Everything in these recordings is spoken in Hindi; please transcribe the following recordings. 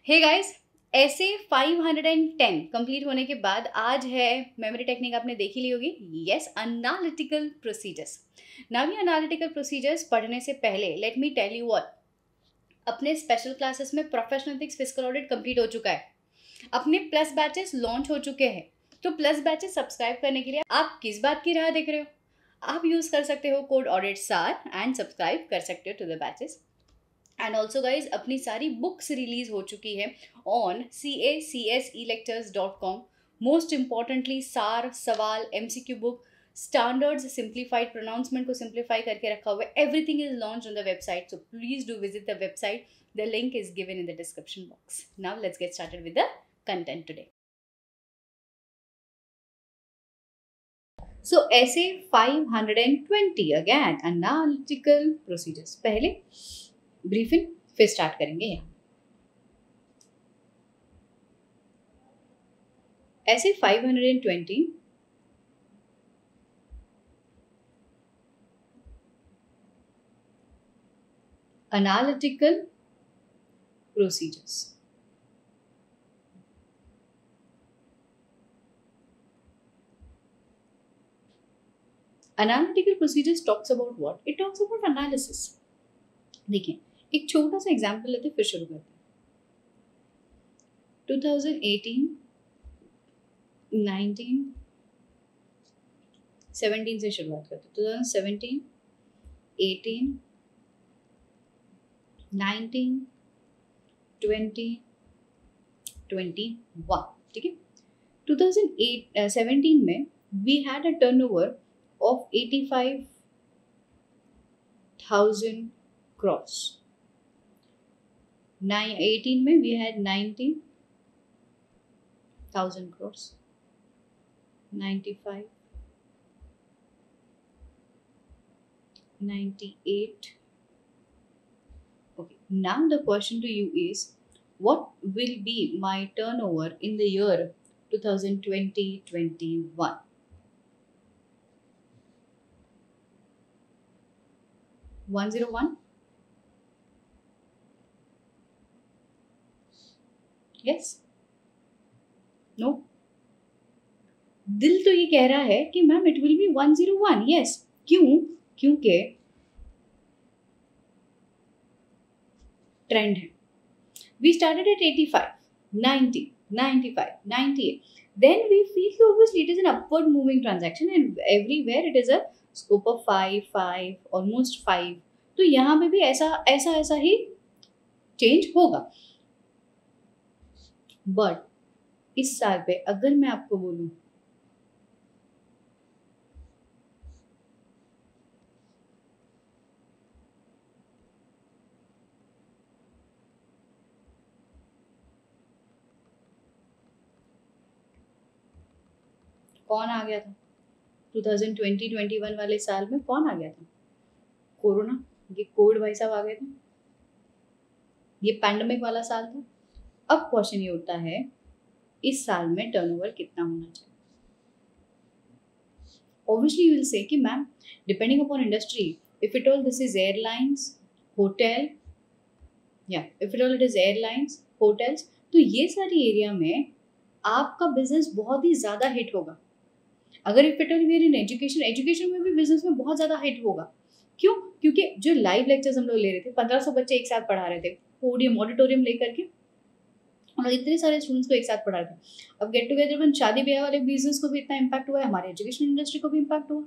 हे गाइस, ऐसे 510 कंप्लीट होने के बाद आज है मेमोरी टेक्निक आपने देख ही ली होगी। Yes, analytical procedures. नाउ ये एनालिटिकल प्रोसीजर्स पढ़ने से पहले let me tell you what, अपने स्पेशल क्लासेस में professional ethics physical audit complete हो चुका है। अपने प्लस बैचेस लॉन्च हो चुके हैं। तो प्लस बैचेस सब्सक्राइब करने के लिए आप किस बात की राह देख रहे हो? आप यूज कर सकते हो कोड ऑडिट सार एंड सब्सक्राइब कर सकते हो to the batches. And also guys, अपनी सारी बुक्स रिलीज हो चुकी है ऑन cacseclectors.com। मोस्ट इंपॉर्टेंटली सार, सवाल, MCQ book, standards, simplified pronouncement को सिंप्लीफाई करके रखा हुआ है। Everything is launch on the website, so please do visit the website. The link is given in the description box. Now let's get started with the content today. So SA 520 again analytical procedures. पहले ब्रीफिंग, फिर स्टार्ट करेंगे यहाँ। SA 520 analytical procedures. Analytical procedures talks about what? It talks about analysis. देखिए, एक छोटा सा एग्जांपल लेते फिर शुरू करते हैं। 2018, 19, 17 से शुरुआत करते हैं। 2017, 18, 19, 20, 21। ठीक है। 2017 में we had a turnover of 85,000 crores। 18 में we had 90,000 crores, 95, 98. Okay, now the question to you is, what will be my turnover in the year 2020-21? $101? Yes? No? दिल तो ये कह रहा है कि ma'am it will be 101। Yes, क्यों? क्योंकि ट्रेंड है। We started at 85, 90, 95, 98. Then we feel कि obviously it is an upward moving transaction and everywhere it is a scope of 5, 5, almost 5. तो यहाँ पे भी ऐसा ही चेंज होगा। बट इस साल पे अगर मैं आपको बोलूं कौन आ गया था 2020-21 वाले साल में? कौन आ गया था? कोरोना। ये कोविड भाई साहब आ गए थे। ये पैंडेमिक वाला साल था। अब क्वेश्चन ये उठता है, इस साल में टर्नओवर कितना होना चाहिए? Obviously you will say कि ma'am depending upon industry, if at all this is airlines, hotel, if at all it is airlines, hotels, तो ये सारी एरिया में आपका बिजनेस बहुत ही ज़्यादा हिट होगा। अगर if at all we are in education में भी बिजनेस में बहुत ज़्यादा हिट होगा। क्यों? क्योंकि जो लाइव लेक्चर्स हम लोग ले रहे थे, 1500 बच्चे एक साथ पढ़ा रहे थे, पोडियम ऑडिटोरियम लेकर के, और इतने सारे स्टूडेंट्स को एक साथ पढ़ा रहे थे। अब गेट टुगेदर में शादी ब्याह वाले बिजनेस को भी इतना इम्पैक्ट हुआ है, हमारे एजुकेशन इंडस्ट्री को भी इम्पैक्ट हुआ।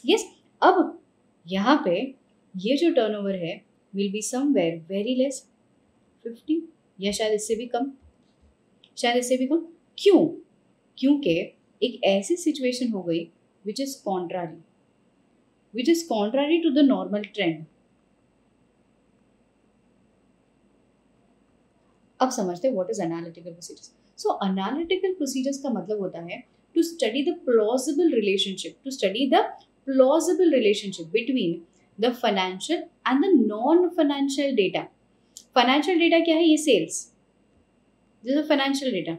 यस, अब यहाँ पे ये जो टर्नओवर है will be somewhere very less, 50 या शायद इससे भी कम, शायद इससे भी कम। क्यों? क्योंकि एक ऐसी सिचुएशन हो गई which is contrary to the normal trend. अब समझते हैं what is analytical procedures. So analytical procedures का मतलब होता है to study the plausible relationship between the financial and the non financial data. Financial data क्या है? ये sales, this is financial data.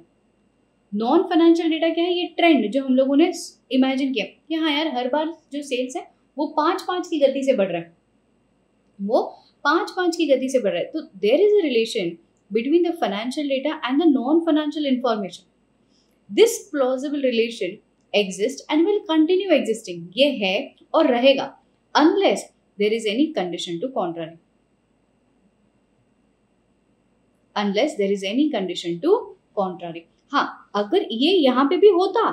Non financial data क्या है? ये ट्रेंड जो हम लोगों ने इमेजिन किया कि हाँ यार, हर बार जो सेल्स है वो 5-5 की गति से बढ़ रहा है, वो 5-5 की गति से बढ़ रहा है। तो there is a relation between the financial data and the non-financial information. This plausible relation exists and will continue existing. ये है और रहेगा unless there is any condition to contrary. Unless there is any condition to contrary. हाँ, अगर ये यहाँ पे भी होता,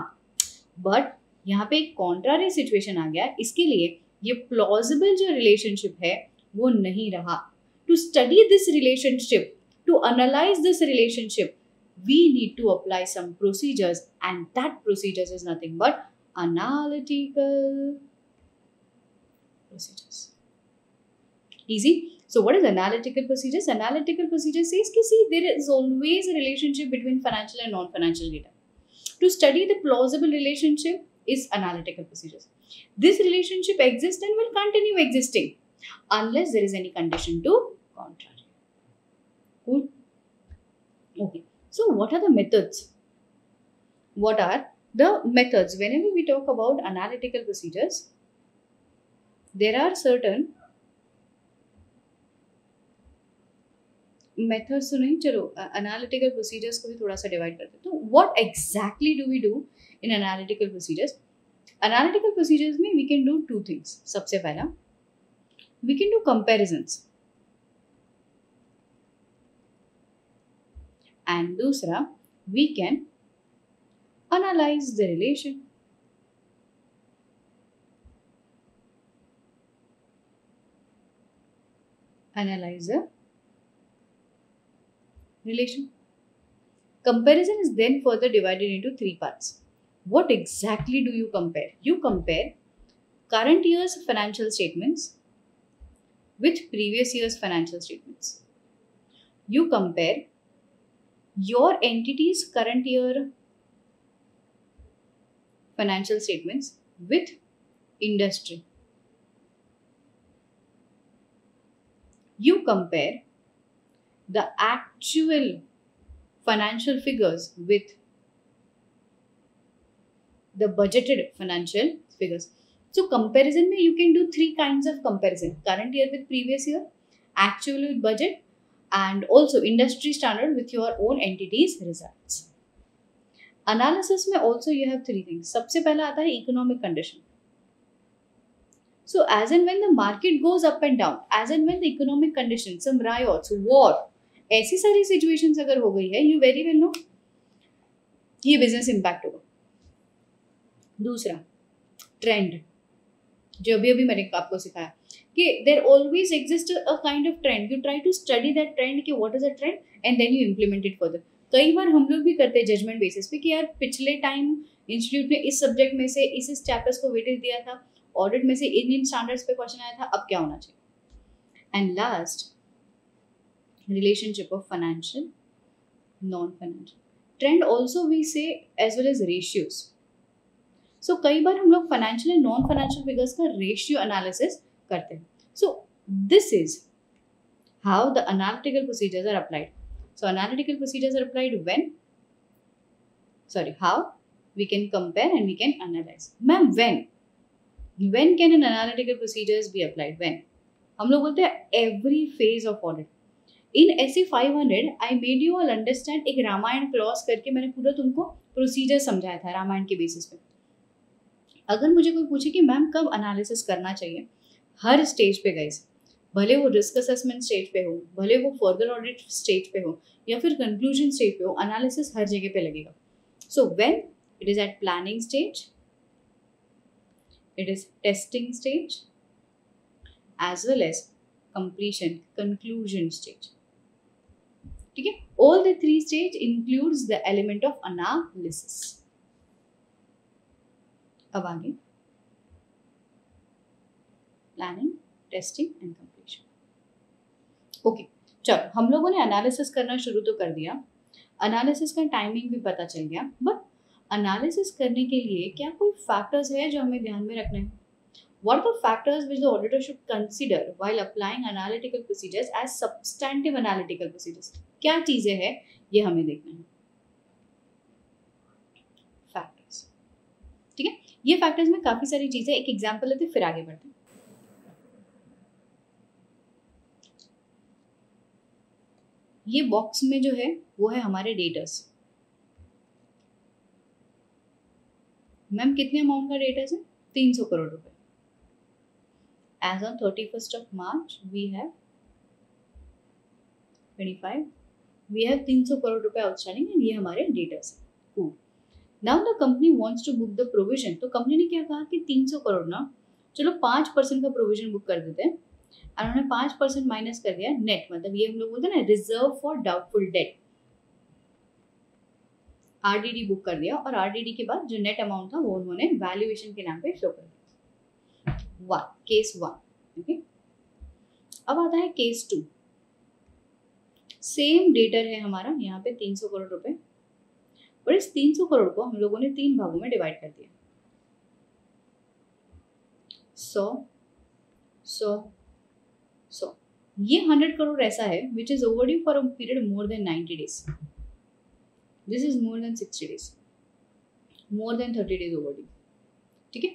बट यहाँ पे एक कॉन्ट्रारी सिचुएशन आ गया, इसके लिए ये प्लॉजिबल जो रिलेशनशिप है वो नहीं रहा. To study this relationship, to analyse this relationship, we need to apply some procedures, and that procedures is nothing but analytical procedures. Easy. So what is analytical procedures? Analytical procedures says कि see, there is always a relationship between financial and non-financial data. To study the plausible relationship is analytical procedures. This relationship exists and will continue existing unless there is any condition to contrary. Cool. Okay. So what are the methods? What are the methods? Whenever we talk about analytical procedures, there are certain methods. तो नहीं, चलो analytical procedures को भी थोड़ा सा divide करते हैं. तो what exactly do we do in analytical procedures? Analytical procedures में we can do two things. सबसे पहला, we can do comparisons. And दूसरा, we can analyze the relation. Analyze the relation. Comparison is then further divided into three parts. What exactly do you compare? You compare current year's financial statements with previous year's financial statements. You compare your entity's current year financial statements with industry. You compare the actual financial figures with the budgeted financial figures. So comparison में you can do three kinds of comparison: current year with previous year, actual with budget, and also industry standard with your own entity's results. Analysis में also you have three things. सबसे पहला आता है economic condition. So as and when the market goes up and down, as and when the economic conditions, some riots, war, ऐसी सारी situations अगर हो गई है, you very well know ये business impact होगा. दूसरा ट्रेंड, जो अभी मैंने आपको सिखाया कि there always exist a kind of trend. You try to study that trend कि what is a trend and then you implement it further. कई बार हम लोग भी करते हैं जजमेंट बेसिस पे कि यार पिछले टाइम इंस्टीट्यूट ने इस सब्जेक्ट में से इस चैप्टर्स को वेटेज दिया था, ऑडिट में से इन स्टैंडर्ड्स पे क्वेश्चन आया था, अब क्या होना चाहिए. And last, relationship of financial non financial trend also we say as well as ratios. So कई बार हम लोग financial and non financial figures का रेशियो एनालिसिस करते हैं. So this is how the analytical procedures are applied. So analytical procedures are applied when, how we can compare and we can analyse. Ma'am when can an analytical procedures be applied? When हम लोग बोलते हैं every phase of audit. In SE 500 I made you all understand. एक रामायण क्लॉज करके मैंने पूरा तुमको प्रोसीजर समझाया था रामायण के बेसिस पे. अगर मुझे कोई पूछे कि मैम कब एनालिसिस करना चाहिए, हर स्टेज पे गाइस, भले वो रिस्क असेसमेंट स्टेज पे हो, भले वो फर्दर ऑडिट स्टेज पे हो या फिर कंक्लूजन स्टेज पे हो, एनालिसिस हर जगह पे लगेगा. So when it is at planning stage, it is testing stage, as well as completion conclusion stage. ठीक है, all the three stage includes the element of analysis. अब आगे planning, testing and completion. Okay, चलो हम लोगों ने एनालिसिस करना शुरू तो कर दिया, एनालिसिस का टाइमिंग भी पता चल गया, बट एनालिसिस करने के लिए क्या कोई फैक्टर्स है जो हमें ध्यान में रखने हैं? What are the factors which the auditor should consider while applying analytical procedures as substantive analytical procedures? क्या चीजें हैं ये हमें देखना है. फैक्टर्स, ठीक है, ये फैक्टर्स में काफी सारी चीजें, एक एग्जांपल लेते फिर आगे बढ़ते हैं. ये बॉक्स में जो है वो है हमारे डेटर्स। मैम कितने अमाउंट का डेटर्स है? 300 करोड़ रुपए। As on 31st of March we have 25, we have 300 crore रुपए आउटस्टैंडिंग एंड ये हमारे डेटर्स है। Cool. Now the company wants to book the provision. तो कंपनी ने क्या कहा कि 300 करोड़ ना, चलो 5% का प्रोविजन बुक कर देते हैं। और उन्होंने 5% माइनस कर दिया नेट, मतलब ये हम लोग बोलते हैं ना reserve for doubtful debt, RDD book कर दिया। और आरडीडी के बाद जो नेट अमाउंट था वो उन्होंने वैल्यूएशन के नाम पे शो कर दिया। केस 1। ओके, अब आता है केस 2। सेम डेटर है हमारा यहाँ पे 300 करोड़ रुपए, और इस 300 करोड़ को हम लोगों ने 3 भागों में डिवाइड कर दिया। 100 ये 100 करोड़ ऐसा है which is overdue for a period more than 90 days. This is more than 60 days, more than 30 days overdue. ठीक है,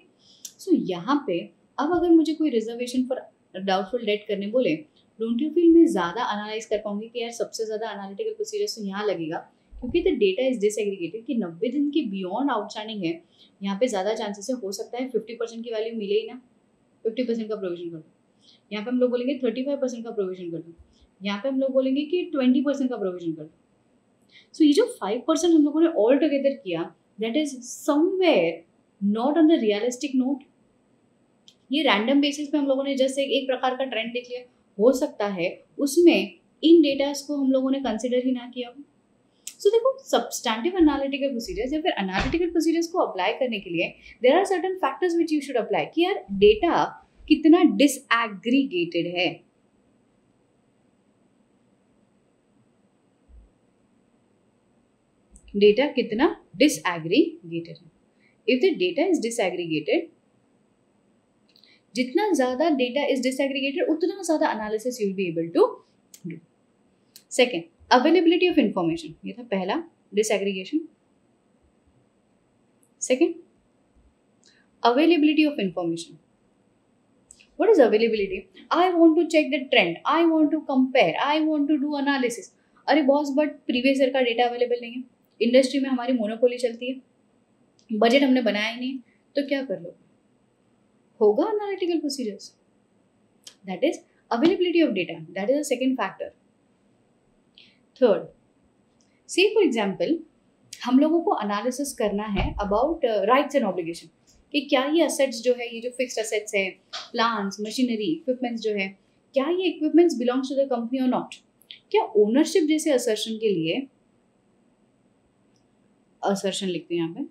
सो यहाँ पे अब अगर मुझे कोई रिजर्वेशन फॉर डाउटफुल डेट करने बोले, डोंट यू फील मैं ज़्यादा एनालाइज कर पाऊंगी कि यार सबसे ज़्यादा एनालिटिकल प्रोसीजर्स तो यहाँ लगेगा, क्योंकि द डेटा इज डिसएग्रीगेटेड कि 90 दिन के बियॉन्ड आउटस्टैंडिंग है। यहाँ पे ज़्यादा चांसेस है, हो सकता है 50% की वैल्यू मिले ही ना, 50% का प्रोविजन कर दो। यहाँ पे हम लोग बोलेंगे 35% का प्रोविजन कर दो। यहाँ पे हम लोग बोलेंगे कि 20% का प्रोविजन कर दो। सो ये जो 5% हम लोगों ने ऑल टुगेदर किया, that is somewhere not on the realistic note. ये रैंडम बेसिस पे हम लोगों ने जस्ट एक प्रकार का ट्रेंड देख लिया। हो सकता है उसमें इन डेटास को हम लोगों ने कंसिडर ही ना किया हो। सो देखो, सब्सटैंटिव एनालिटिकल प्रोसीजर्स या फिर एनालिटिकल प्रोसीजर्स को अप्लाई करने के लिए there are certain factors which you should apply कि यार डेटा कितना डिसएग्रीगेटेड है। डेटा कितना डिसएग्रीगेटेड है। If the data is disaggregated, जितना ज्यादा डेटा इज डिसएग्रीगेटेड उतना ज्यादा analysis you will be able to do. Second, availability of information, ये था पहला डिसएग्रीगेशन। Second, availability of information. What is availability? I want to check the trend. I want to compare. I want to do analysis. अरे बॉस, बट प्रीवियस ईयर का डेटा अवेलेबल नहीं है, इंडस्ट्री में हमारी मोनोपोली चलती है, बजट हमने बनाया ही नहीं, तो क्या कर लो? होगा analytical procedures. That is availability of data, that is a second factor. Third, से फॉर एग्जाम्पल हम लोगों को एनालिसिस करना है अबाउट राइट्स एंड ऑब्लिगेशन कि क्या ये असेट्स जो है, ये जो फिक्स्ड असेट्स है, प्लांट्स, मशीनरी, इक्विपमेंट्स जो है, क्या ये equipments belongs to the company और नॉट। क्या ओनरशिप जैसे असर्शन के लिए, असर्शन लिखते हैं यहाँ पे,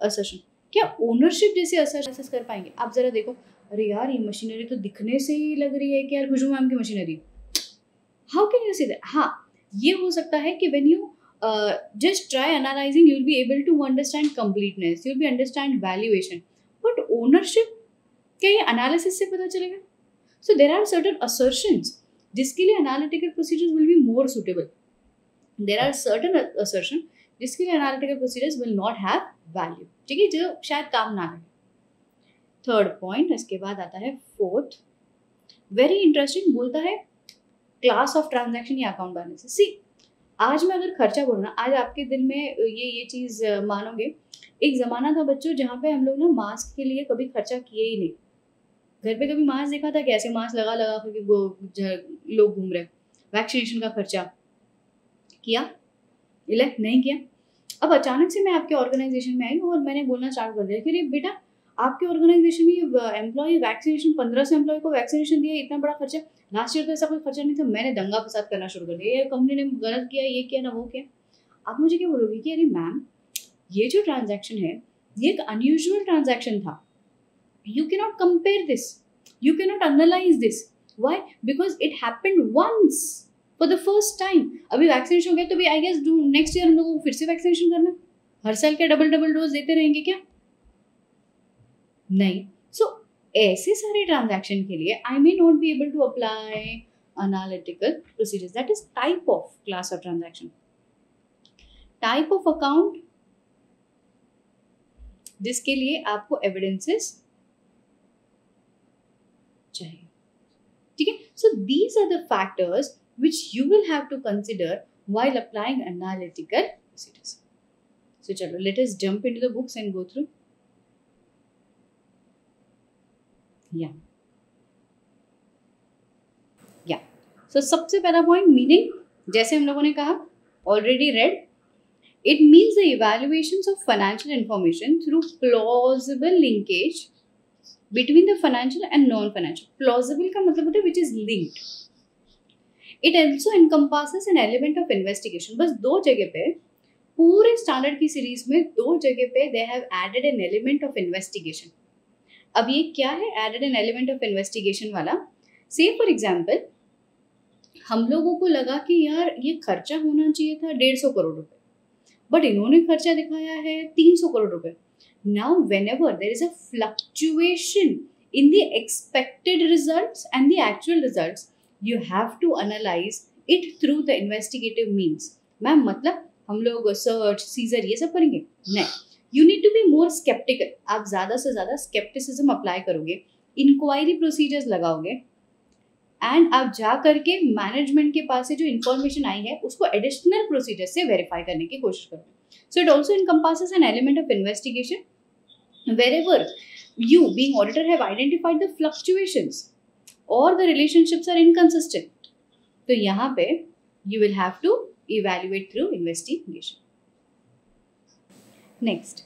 असर्शन, क्या ओनरशिप जैसे असर्शन कर पाएंगे? आप जरा देखो, अरे यार ये मशीनरी तो दिखने से ही लग रही है कि यार खुशबू मैम की machinery, how can you say that? हाँ, ये हो सकता है कि when you just try analyzing, you'll be able to understand completeness, you'll be understand valuation, but ownership क्या ये analysis से पता चलेगा? So there are certain assertions जिसके लिए analytical procedures will be more suitable. There are certain assertion जिसके लिए analytical procedures will not have value, ठीक है, जो शायद काम ना लगे। थर्ड पॉइंट, इसके बाद आता है फोर्थ, वेरी इंटरेस्टिंग, बोलता है क्लास ऑफ ट्रांजैक्शन या अकाउंट बैलेंस। सी, आज मैं अगर खर्चा बोलूँ, आज आपके दिल में ये चीज़ मानोगे, एक ज़माना था बच्चों जहाँ पे हम लोग ना मास्क के लिए कभी खर्चा किए ही नहीं। घर पे कभी मास्क देखा था? कैसे मास्क लगा लगा करके लोग घूम रहे। वैक्सीनेशन का खर्चा किया? इलेक्ट नहीं किया। अब अचानक से मैं आपके ऑर्गेनाइजेशन में आई और मैंने बोलना स्टार्ट कर दिया कि अरे बेटा, आपके ऑर्गेनाइजेशन में एम्प्लॉय वैक्सीनेशन, 1500 एम्प्लॉय को वैक्सीनेशन दिया, इतना बड़ा खर्चा। लास्ट ईयर तो ऐसा कोई खर्चा नहीं था। मैंने दंगा फसाद करना शुरू कर दिया, ये कंपनी ने गलत किया, ये किया ना वो किया। आप मुझे क्या बोलोगे कि अरे मैम, ये जो ट्रांजैक्शन है ये एक अनयूजुअल ट्रांजैक्शन था, you can not compare this, you can not analyse this. Why? Because it happened once for the first time. अभी वैक्सीनेशन हो गया तो भी आई गेस नेक्स्ट ईयर हम लोगों को फिर से वैक्सीनेशन करना, हर साल क्या डबल डोज देते रहेंगे क्या? नहीं। सो ऐसे सारे ट्रांजैक्शन के लिए I may not be able to apply analytical procedures. That is type of class of transaction. Type of account जिसके लिए आपको एविडेंसेस चाहिए, ठीक है। So these are the factors which you will have to consider while applying analytical procedures. So chalo, let us jump into the books and go through. Yeah. So सबसे पहला पॉइंट मीनिंग, जैसे हम लोगों ने कहा already red, it means the evaluations of financial information through plausible linkage between the financial and non-financial. Plausible का मतलब होता है which is linked. It also encompasses an element of investigation. बस दो जगह पे पूरे स्टैंडर्ड की सीरीज में दो जगह पे they have added an element of investigation. अब ये क्या है added an element of investigation वाला? Say for example, हम लोगों को लगा कि यार ये खर्चा होना चाहिए था 150 करोड़ रुपए, बट इन्होंने खर्चा दिखाया है 300 करोड़ रुपए. Now whenever there is a fluctuation in the expected results and the actual results, you have to analyse it through the investigative means. Ma'am मतलब हम लोग सर्च सीजर ये सब करेंगे? नहीं, you need to be more sceptical. आप ज़्यादा से ज़्यादा स्केप्टिसिज्म अप्लाई करोगे, इंक्वायरी प्रोसीजर्स लगाओगे, एंड आप जा करके मैनेजमेंट के पास से जो इन्फॉर्मेशन आई है उसको एडिशनल प्रोसीजर से वेरीफाई करने की कोशिश करोगे. So it also encompasses N element of investigation wherever you being auditor have identified the fluctuations or the relationships are inconsistent. तो यहाँ पे you will have to evaluate through investigation. Next,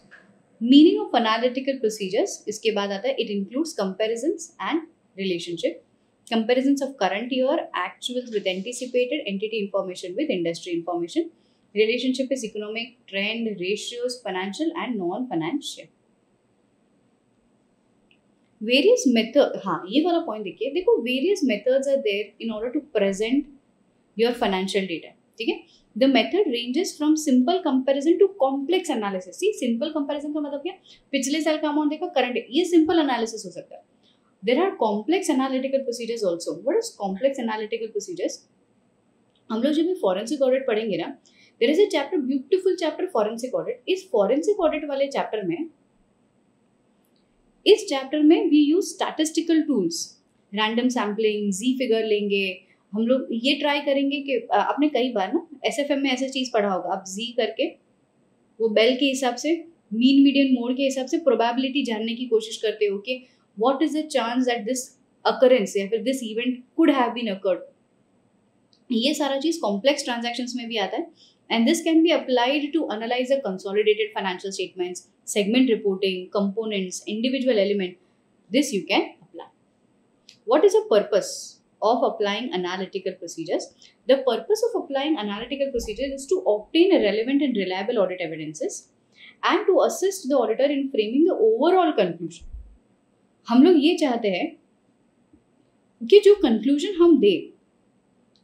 meaning of analytical procedures. इसके बाद आता है it includes comparisons and relationship. Comparisons of current year actuals with anticipated entity information with industry information. Relationship is economic, trend, ratios, financial and non-financial. Various method, हाँ ये वाला पॉइंट देखिए, देखो various methods are there in order to present your financial data. ठीक है, the method ranges from simple comparison to complex analysis. See, simple comparison का मतलब क्या? पिछले साल का अमाउंट देखा, करंट, ये simple analysis हो सकता है. There are complex analytical procedures also. What is complex analytical procedures? हम लोग जब भी forensic audit पढ़ेंगे ना, there is a chapter, beautiful chapter forensic audit. इस forensic audit वाले chapter में, इस चैप्टर में we use statistical tools, random sampling, z figure लेंगे हम लोग. ये ट्राई करेंगे कि आपने कई बार ना SFM में ऐसा चीज़ पढ़ा होगा, आप z करके वो बेल के हिसाब से, मीन मीडियन मोड के हिसाब से प्रोबेबिलिटी जानने की कोशिश करते हो कि what is the chance that this occurrence या फिर this event could have been occurred. ये सारा चीज़ complex transactions में भी आता है, and this can be applied to analyze the consolidated financial statements, segment reporting, components, individual element. This you can apply. What is the purpose of applying analytical procedures? The purpose of applying analytical procedures is to obtain a relevant and reliable audit evidences and to assist the auditor in framing the overall conclusion. हम लोग ये चाहते हैं कि जो conclusion हम दें,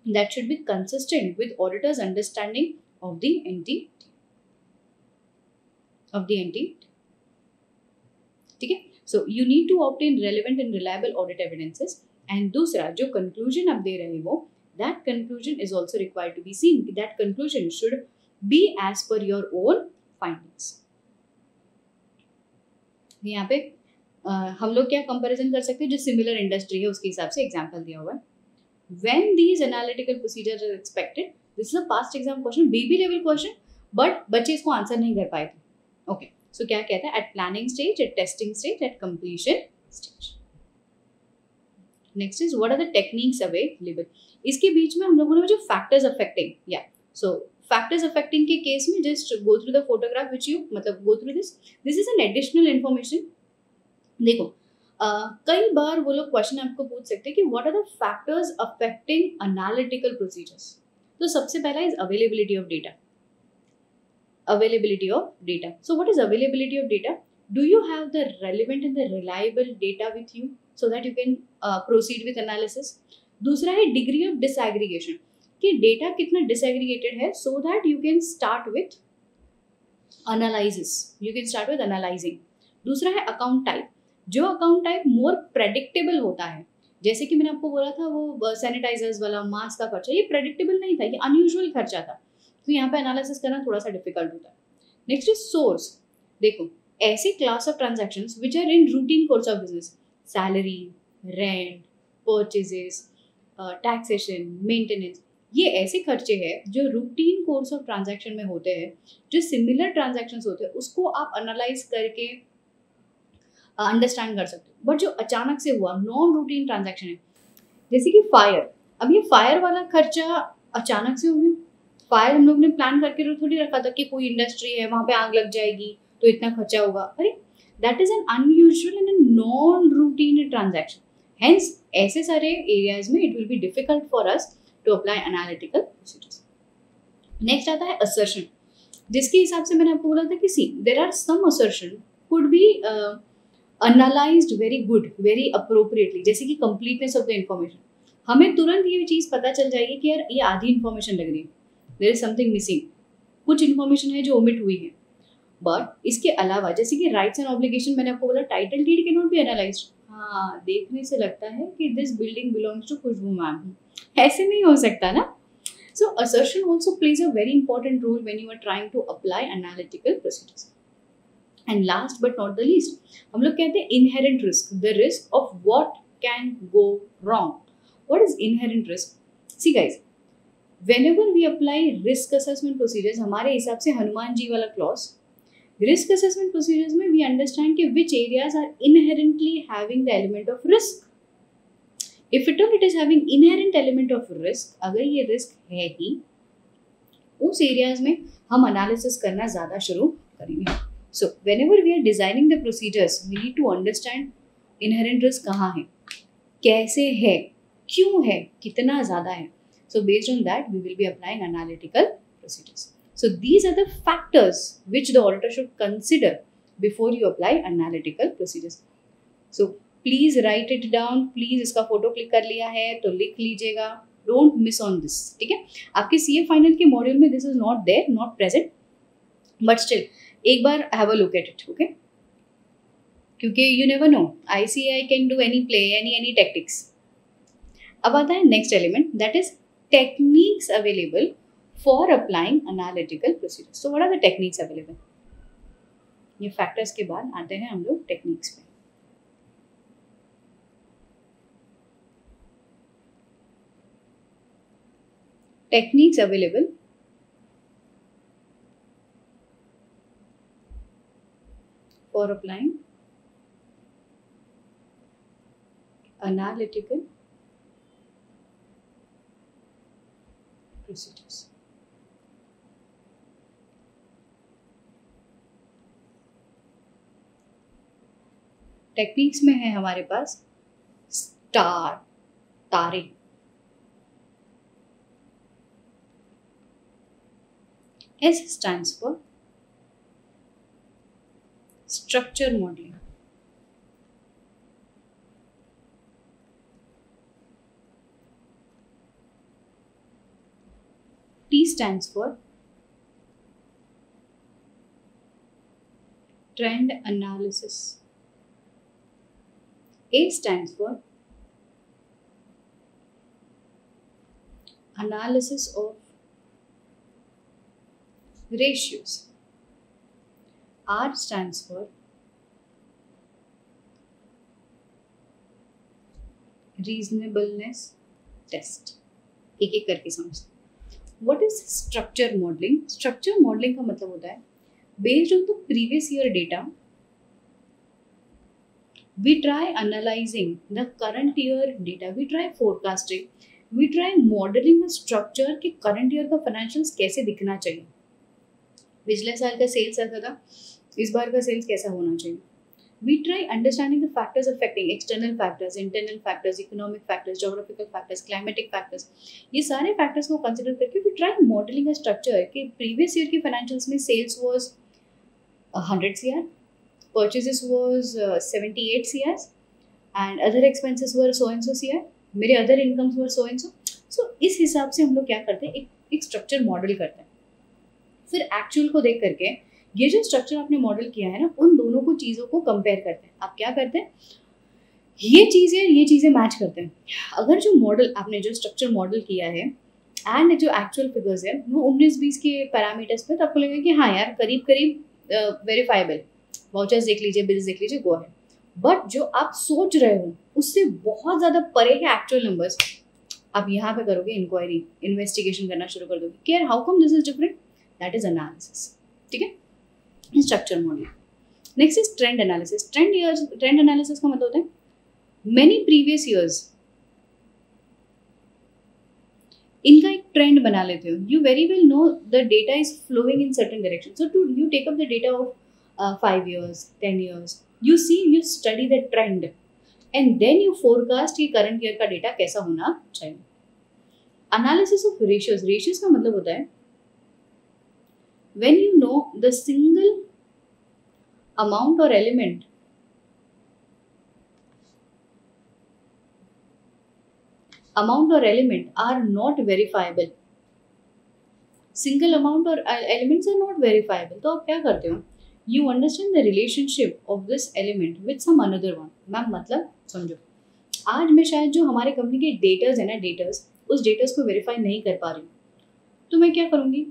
that should be consistent with auditor's understanding of the entity. ठीक है, so you need to obtain relevant and reliable audit evidences. And दूसरा जो conclusion आप दे रहे हो, that conclusion is also required to be seen. That conclusion should be as per your own findings. यहाँ पे हम लोग क्या कंपैरिजन कर सकते हैं? जो सिमिलर इंडस्ट्री है उसके हिसाब से एग्जांपल दिया हुआ है. When these analytical procedures are expected, this is a past exam question, baby level question, but बच्चे इसको आंसर नहीं कर पाए थे. Okay, so क्या कहता है? At planning stage, at testing stage, at completion stage. Next is what are the techniques available? इसके बीच में हम लोगों ने जो factors affecting, yeah, so factors affecting के केस में just go through the photograph which you मतलब go through this. This is an additional information. देखो कई बार वो लोग क्वेश्चन आपको पूछ सकते हैं कि what are the factors affecting analytical procedures. तो सबसे पहला is availability of data. Availability of data. So what is availability of data? Do you have the relevant and the reliable data with you so that you can proceed with analysis. दूसरा है डिग्री ऑफ डिसएग्रीगेशन, कि डेटा कितना डिसएग्रीगेटेड है so that you can start with analysis, you can start with analysing. दूसरा है अकाउंट टाइप. जो अकाउंट टाइप मोर प्रेडिक्टेबल होता है, जैसे कि मैंने आपको बोला था वो सैनिटाइजर्स वाला मास्क का खर्चा, ये प्रेडिक्टेबल नहीं था, ये अनयूजुअल खर्चा था, तो यहाँ पे एनालिसिस करना थोड़ा सा डिफिकल्ट होता है. Next is source. देखो ऐसे class of transactions which are in routine course of business, salary, rent, purchases, taxation, maintenance, ये ऐसे खर्चे हैं जो रूटीन कोर्स ऑफ ट्रांजैक्शन में होते हैं, जो सिमिलर ट्रांजैक्शंस होते हैं उसको आप एनालाइज करके अंडरस्टैंड कर सकते हो। बट जो अचानक से हुआ नॉन रूटीन ट्रांजैक्शन है, जैसे कि फायर, अब ये फायर वाला खर्चा अचानक से हो गया। फायर हम लोग ने प्लान करके थोड़ी रखा था कि कोई इंडस्ट्री है वहां पे आग लग जाएगी तो इतना खर्चा होगा। अरे that is an unusual and non routine transaction, hence ऐसे सारे एरियाज में it will be difficult for us to apply analytical procedures. Next आता है असर्शन, जिसके हिसाब से मैंने आपको बोला था कि see there are some assertion could be analysed very good, very appropriately, जैसे कि कंप्लीटनेस ऑफ द इंफॉर्मेशन। हमें तुरंत ये चीज़ पता चल जाएगी कि यार ये आधी इन्फॉर्मेशन लग रही है, देयर इज समथिंग मिसिंग, कुछ इन्फॉर्मेशन है जो ओमिट हुई है। बट इसके अलावा जैसे कि राइट्स एंड ऑब्लिगेशन, मैंने आपको बोला title deed can not be analysed. हाँ, देखने से लगता है कि this building belongs to Khushboo ma'am, ऐसे नहीं हो सकता ना। So assertion also plays a very important role when you are trying to apply analytical procedures. And last but not the least, हम लोग कहते हैं inherent risk, the risk of what can go wrong. What is inherent risk? See guys, whenever we apply risk assessment procedures, हमारे हिसाब से हनुमान जी वाला clause, risk assessment procedures में we understand कि which areas are inherently having the element of risk. If at all it is having inherent element of risk, अगर ये risk है ही, उस areas में हम analysis करना ज़्यादा शुरू करेंगे. So whenever we are designing the procedures, we need to understand inherent risk कहाँ है, कैसे है, क्यों है, कितना ज़्यादा है. So based on that, we will be applying analytical procedures. So these are the factors which the auditor should consider before you apply analytical procedures. So please right it down, please इसका फोटो क्लिक कर लिया है तो लिख लीजिएगा, डोंट मिस ऑन दिस, ठीक है. आपके सीए फाइनल के मॉड्यूल में this is not there, not present, but still एक बार have a look at it, okay, क्योंकि you never know, ICAI can do any play, any tactics. अब आता है next element, that is techniques available for applying analytical procedures. So what are the techniques available? ये फैक्टर्स के बाद आते हैं हम लोग टेक्निक्स पे. Techniques available for applying analytical procedures. Techniques में है हमारे पास स्टार, तारे. S stands for structure modeling. T stands for trend analysis. A stands for analysis of ratios. R stands for reasonableness test. एक एक करके समझते. What is structure modeling? Structure modeling का मतलब होता है based on the previous year data, we try analyzing the current year data, we try forecasting, we try modeling a structure कि current year का financials कैसे दिखना चाहिए. पिछले साल का सेल्स ऐसा था, इस बार का सेल्स कैसा होना चाहिए. We try understanding the factors affecting external factors, internal factors, economic factors, geographical factors, climatic factors. ये सारे फैक्टर्स को कंसिडर करके we try modelling a structure कि प्रीवियस ईयर की फाइनेंशियल्स में sales was 100 CR, purchases was 78 CR and other expenses were so and so CR, मेरे other incomes were so and so. So इस हिसाब से हम लोग क्या करते हैं, एक स्ट्रक्चर मॉडल करते हैं. फिर एक्चुअल को देख करके ये जो स्ट्रक्चर आपने मॉडल किया है ना, उन दोनों को चीज़ों को कंपेयर करते हैं. आप क्या करते हैं, ये चीज़ें मैच करते हैं. अगर जो मॉडल आपने जो स्ट्रक्चर मॉडल किया है एंड जो एक्चुअल फिगर्स है वो 19-20 के पैरामीटर्स पे, तो आपको लगेगा कि हाँ यार करीब करीब वेरीफाइबल, वाउचर्स देख लीजिए, बिल्स देख लीजिए, गो है. बट जो आप सोच रहे हो उससे बहुत ज़्यादा परे है एक्चुअल नंबर्स, आप यहाँ पे करोगे इंक्वायरी, इन्वेस्टिगेशन करना शुरू कर दोगे कि यार how come this is different, that is analysis. ठीक है, structure model. Next is trend analysis. Trend analysis का मतलब होता है मेनी प्रीवियस ईयर्स, इनका एक ट्रेंड बना लेते हो। You very well know the data is flowing in certain direction, so to you take up the data of 5 years 10 years, you study the trend and then you forecast कि करंट ईयर का डेटा कैसा होना चाहिए। Analysis of ratios. रेशियोज का मतलब होता है when you know the single amount or element are not verifiable, single amount or elements are not verifiable, तो आप क्या करते हो, you understand the relationship of this element with some another one। Ma'am मतलब समझो, आज मैं शायद जो हमारे कंपनी के डेटर्स है ना, डेटर्स, उस डेटर्स को वेरीफाई नहीं कर पा रही हूँ, तो मैं क्या करूँगी,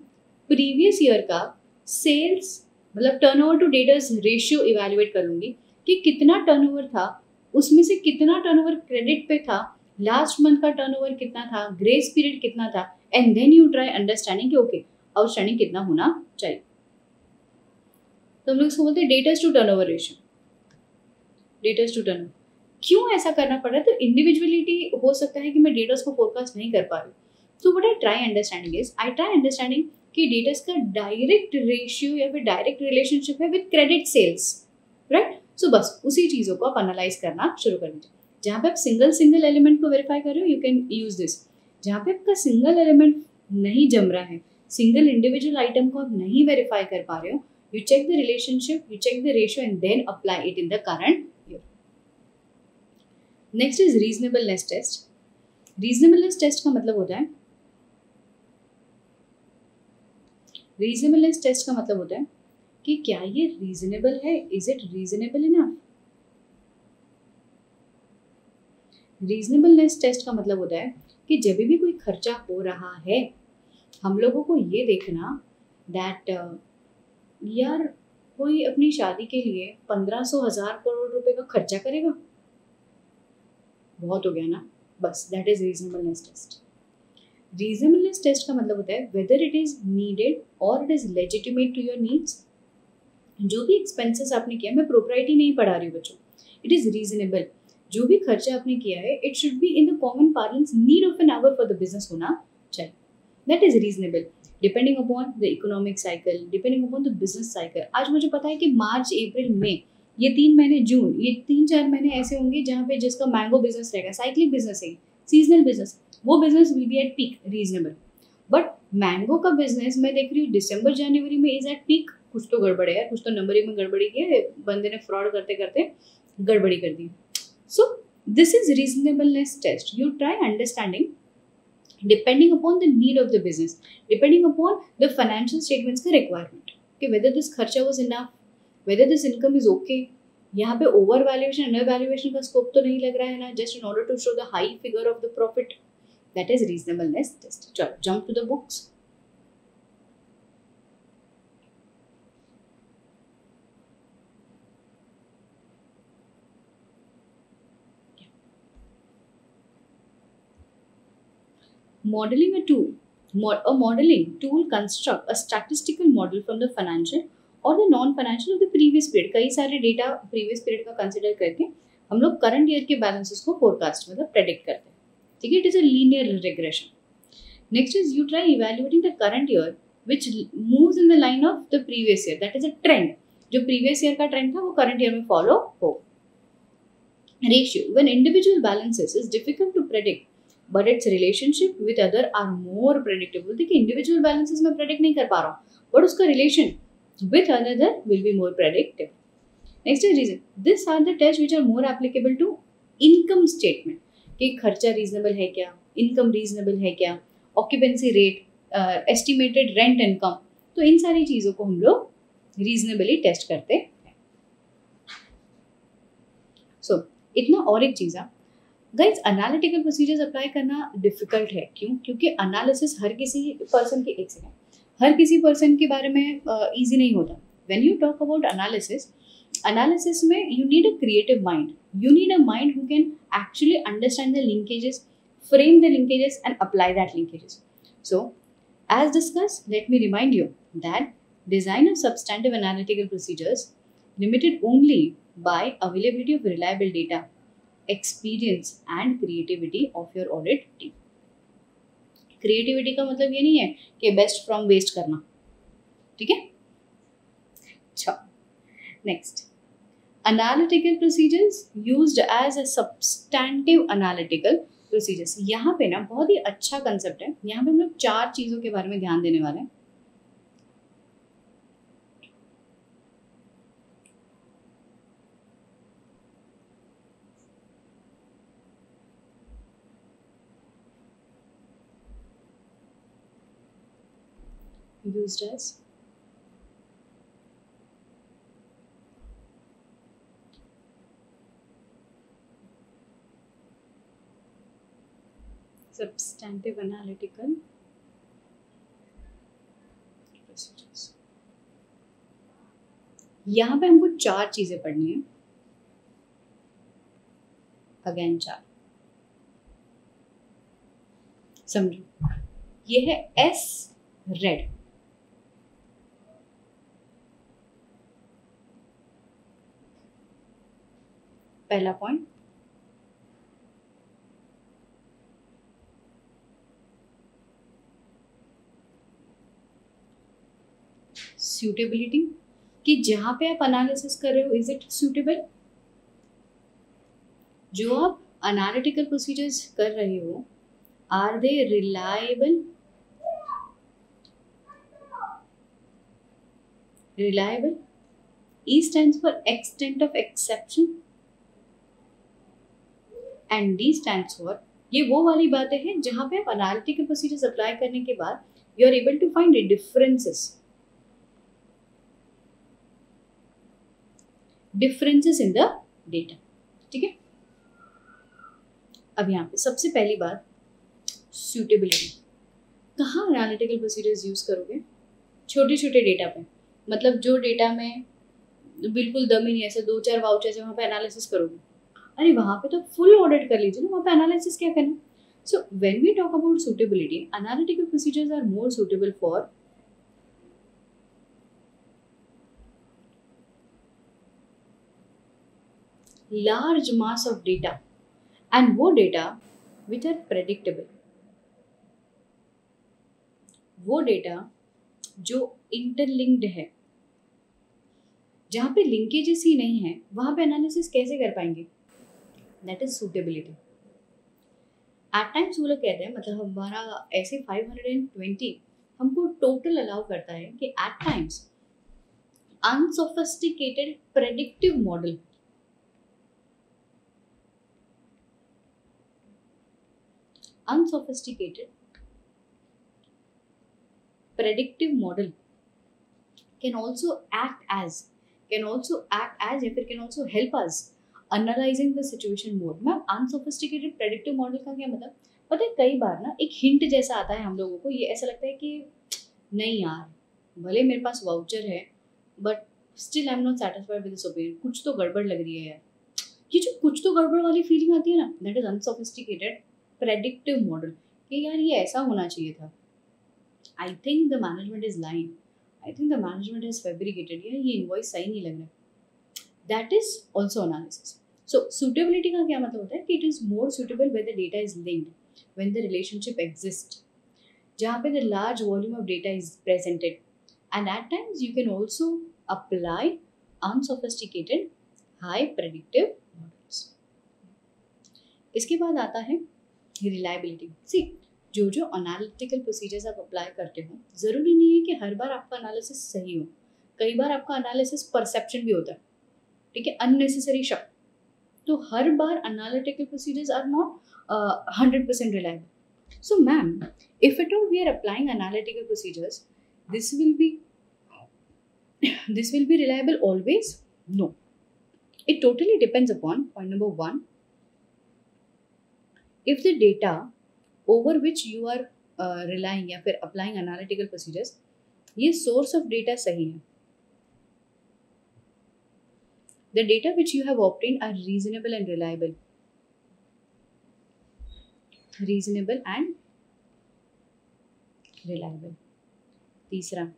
प्रीवियस ईयर का सेल्स मतलब turnover to debtors ratio evaluate करूँगी कि कितना टर्नओवर था, उसमें से कितना टर्नओवर क्रेडिट पे था, लास्ट मंथ का टर्नओवर कितना था, ग्रेस पीरियड कितना था, and then you try understanding कि ओके आउटस्टैंडिंग कितना होना चाहिए। तो हम लोग इसको बोलते हैं debtors to turnover ratio. Debtors to turnover क्यों ऐसा करना पड़ रहा है, तो इंडिविजुअलिटी हो सकता है कि मैं डेटर्स को फोरकास्ट नहीं कर पा रही, तो व्हाट आई ट्राई अंडरस्टैंडिंग कि डेटर्स का डायरेक्ट रेशियो या फिर डायरेक्ट रिलेशनशिप है विद क्रेडिट सेल्स, राइट। सो बस उसी चीज़ों को आप एनालाइज करना शुरू कर दीजिए। जहाँ पे आप सिंगल एलिमेंट को वेरीफाई कर रहे हो, यू कैन यूज दिस। जहाँ पे आपका सिंगल एलिमेंट नहीं जम रहा है, सिंगल इंडिविजुअल आइटम को आप नहीं वेरीफाई कर पा रहे हो, you check the relationship, you check the ratio and then apply it in the current year. Next is reasonableness test. Reasonableness test का मतलब होता है, reasonableness test का मतलब होता है कि क्या ये reasonable है, is it reasonable enough? Reasonableness test का मतलब होता है कि जब भी कोई खर्चा हो रहा है, हम लोगों को ये देखना that यार कोई अपनी शादी के लिए 1500-1000 करोड़ रुपए का खर्चा करेगा, बहुत हो गया ना, बस that is reasonableness test. Reasonableness test का मतलब होता है वेदर इट इज नीडेड और it is legitimate to your needs. जो भी एक्सपेंसेस आपने किया, मैं प्रोप्राइटी नहीं पढ़ा रही हूँ बच्चों, इट इज रीजनेबल। जो भी खर्चा आपने किया है, it should be in the common parlance need of an hour for the business होना चाहिए, that is reasonable. Depending upon the economic cycle, depending upon the business cycle. आज मुझे पता है कि मार्च, अप्रैल, मई, ये 3 महीने, जून, ये 3-4 महीने ऐसे होंगे जहाँ पे जिसका मैंगो बिजनेस रहेगा, साइक्लिक बिजनेस है, सीजनल बिजनेस, वो business will be at peak, reasonable. But mango का बिजनेस मैं देख रही हूँ दिसंबर जनवरी में इज एट पीक, कुछ तो गड़बड़ है यार, कुछ तो नंबरिंग में गड़बड़ी की है, बंदे ने फ्रॉड करते करते गड़बड़ी कर दी। So this is reasonableness test. You try understanding depending upon the need of the business, depending upon the financial statements का requirement, कि whether this खर्चा was enough, whether this income is okay, यहाँ पे ओवर वैल्यूएशन, अंडर वैल्यूएशन का स्कोप तो नहीं लग रहा है ना, just in order to show the high figure of the profit, that is reasonableness test. चलो jump to the books. Modeling a tool. A modeling tool construct a statistical model from the financial or the non-financial of the previous period. कई सारे डेटा previous period का कंसिडर करके हम लोग करंट ईयर के बैलेंसेस को फोरकास्ट मतलब प्रेडिक्ट करते हैं, ठीक है। It is a linear regression. Next is you try evaluating the current year which moves in the line of the previous year, that is a trend. जो प्रीवियस ईयर का ट्रेंड था वो करंट ईयर में फॉलो हो। Ratio, when individual balances is difficult to predict but its relationship with other are more predictable. देखिए इंडिविजुअल बैलेंसेस में प्रेडिक्ट नहीं कर पा रहा हूँ, बट उसका relation with another will be more predictable. Next is reason, this are the test which are more applicable to income statement, कि खर्चा रीजनेबल है क्या, इनकम रीजनेबल है क्या, occupancy rate, estimated rent income, तो इन सारी चीज़ों को हम लोग रीजनेबली टेस्ट करते हैं। सो इतना और एक चीज़ है गाइज, एनालिटिकल प्रोसीजर्स अप्लाई करना डिफिकल्ट है। क्यों? क्योंकि एनालिसिस हर किसी पर्सन के, एक सेकेंड, हर किसी पर्सन के बारे में ईजी नहीं होता। When you talk about analysis में you need a creative mind, you need a mind who can actually understand the linkages, frame the linkages and apply that linkages. So as discussed, let me remind you that design of substantive analytical procedures limited only by availability of reliable data, experience and creativity of your audit team. Creativity का मतलब ये नहीं है कि बेस्ट फ्रॉम वेस्ट करना, ठीक है? अच्छा, next, analytical procedures used as a substantive analytical procedures. यहाँ पे ना बहुत ही अच्छा कंसेप्ट है. यहाँ पे हम लोग 4 चीजों के बारे में ध्यान देने वाले हैं. Used as substantive analytical procedures. यहाँ पे हमको 4 चीजें पढ़नी है. अगेन 4. समझो, ये है एस रेड. पहला पॉइंट, सूटेबिलिटी, कि जहां पे आप एनालिसिस कर रहे हो इज इट सूटेबल. जो आप एनालिटिकल प्रोसीजर्स कर रहे हो are they reliable. Reliable, E stands for extent of exception and D stands for, ये वो वाली बातें हैं जहां पे आप एनालिटिकल प्रोसीजर्स अप्लाई करने के बाद you are able to find differences in the data. ठीक है? अब यहाँ पे सबसे पहली बात, सूटेबिलिटी. कहाँ एनालिटिकल प्रोसीजर्स यूज करोगे? छोटे छोटे डेटा पे, मतलब जो डेटा में बिल्कुल दम ही नहीं, ऐसे 2-4 वाउचर्स है, वहाँ पे एनालिसिस करोगे. अरे वहाँ पे तो फुल ऑडिट कर लीजिए ना, वहाँ पे एनालिसिस क्या करना. So when we talk about suitability, analytical procedures are more suitable for large mass of data and वो data which are predictable. वो data जो interlinked है, जहाँ पे linkages ही नहीं है, वहाँ पे analysis कैसे कर पाएंगे? That is suitability. At times वो लोग कहते हैं, मतलब हमारा ऐसे 520 हमको total allow करता है कि at times unsophisticated predictive model, unsophisticated predictive model can also act as या फिर can also help us analyzing the situation more. Ma'am unsophisticated predictive model का क्या मतलब? पता है कई बार ना एक हिंट जैसा आता है हम लोगों को, ये ऐसा लगता है कि नहीं यार, भले मेरे पास वाउचर है but still I am not satisfied with this opinion, कुछ तो गड़बड़ लग रही है यार. ये जो कुछ तो गड़बड़ वाली फीलिंग आती है ना, that is unsophisticated predictive model, कि यार ये ऐसा होना चाहिए था. I think the management is lying, I think the management is fabricated, यार ये इनवॉइस सही नहीं लग रहा. That is also analysis. So suitability का क्या मतलब होता है कि it is more suitable when the data is linked, when the relationship exist, जहाँ पे the large volume of data is presented, and eight times you can also apply unsophisticated high predictive models. इसके बाद आता है रिलायबिलिटी. सी, जो एनालिटिकल प्रोसीजर्स आप अप्लाई करते हो, ज़रूरी नहीं है कि हर बार आपका एनालिसिस सही हो. कई बार आपका एनालिसिस परसेप्शन भी होता है, ठीक है, अननेसेसरी शक. तो हर बार analytical procedures are not 100% reliable. So ma'am, if at all we are applying analytical procedures, this will be reliable always? No. It totally depends upon point number 1, if the data over which you are relying या फिर applying analytical procedures, ये source of data सही है, the data which you have obtained are reasonable and reliable. Reasonable and reliable. तीसरा,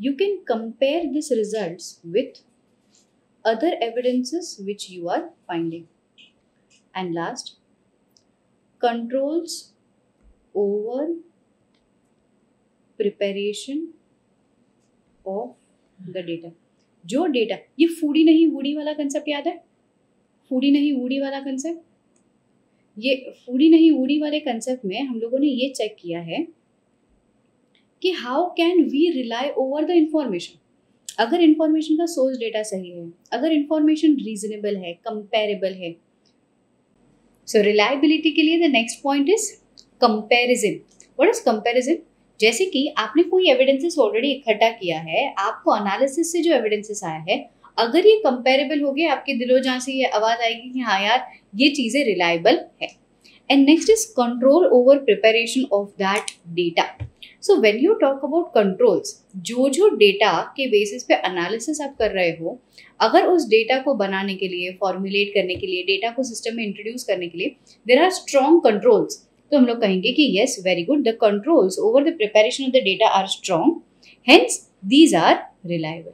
you can compare these results with other evidences which you are finding. And last, controls over preparation of the data. जो डेटा, ये फूडी नहीं वूडी वाला कंसेप्ट याद है? फूडी नहीं वूडी वाला कंसेप्ट, ये फूडी नहीं वूडी वाले कंसेप्ट में हम लोगों ने ये चेक किया है कि how can we rely over the information. अगर इंफॉर्मेशन का सोर्स डेटा सही है, अगर इंफॉर्मेशन रीजनेबल है, कंपेरेबल है, सो रिलायबिलिटी के लिए the next point is comparison. What is comparison? जैसे कि आपने कोई एविडेंसेस ऑलरेडी इकट्ठा किया है, आपको एनालिसिस से जो एविडेंसेस आया है, अगर ये कंपेरेबल हो गए, आपके दिलो जहाँ से ये आवाज आएगी कि हाँ यार ये चीजें रिलायबल है। And next is control over preparation of that data. So when you talk about controls, जो डेटा के बेसिस पे एनालिसिस आप कर रहे हो, अगर उस डेटा को बनाने के लिए, फॉर्मुलेट करने के लिए, डेटा को सिस्टम में इंट्रोड्यूस करने के लिए देयर आर स्ट्रॉन्ग कंट्रोल्स, तो हम लोग कहेंगे कि yes very good, the controls over the preparation of the data are strong, hence these are reliable.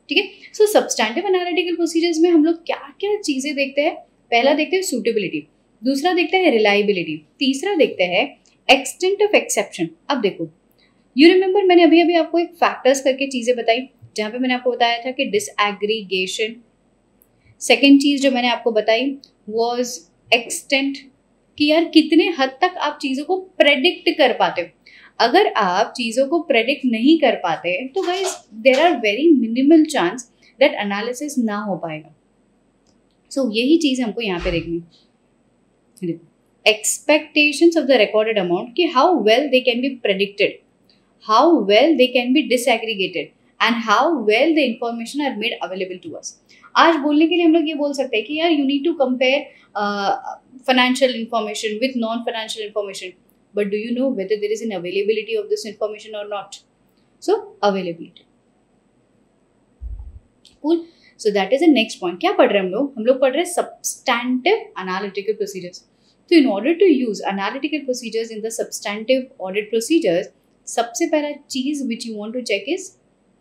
ठीक है, सो सब्सटैंटिव एनालिटिकल प्रोसीजर्स में हम लोग क्या क्या चीजें देखते हैं? पहला देखते हैं सूटेबिलिटी, दूसरा देखते हैं रिलायबिलिटी, तीसरा देखते हैं एक्सटेंट ऑफ एक्सेप्शन। अब देखो, यू रिमेंबर मैंने अभी अभी आपको एक फैक्टर्स करके चीजें बताई, जहां पे मैंने आपको बताया था कि डिसएग्रीगेशन। सेकेंड चीज जो मैंने आपको बताई वाज एक्सटेंट, कि यार कितने हद तक आप चीजों को प्रेडिक्ट कर पाते हो। अगर आप चीजों को प्रेडिक्ट नहीं कर पाते तो guys there are very minimal chance that analysis ना हो पाएगा। सो यही चीज हमको यहाँ पे देखनी। देखो, expectations of the recorded amount, कि how well they can be predicted, how well they can be disaggregated and how well the information are made available to us. आज बोलने के लिए हम लोग ये बोल सकते हैं कि यार you need to compare financial information with non-financial information, but do you know whether there is an availability of this information or not? So availability. Cool. So that is the next point. क्या पढ़ रहे हैं हम लोग? हम लोग पढ़ रहे हैं substantive analytical procedures. So in order to use analytical procedures in the substantive audit procedures, सबसे पहला चीज which you want to check is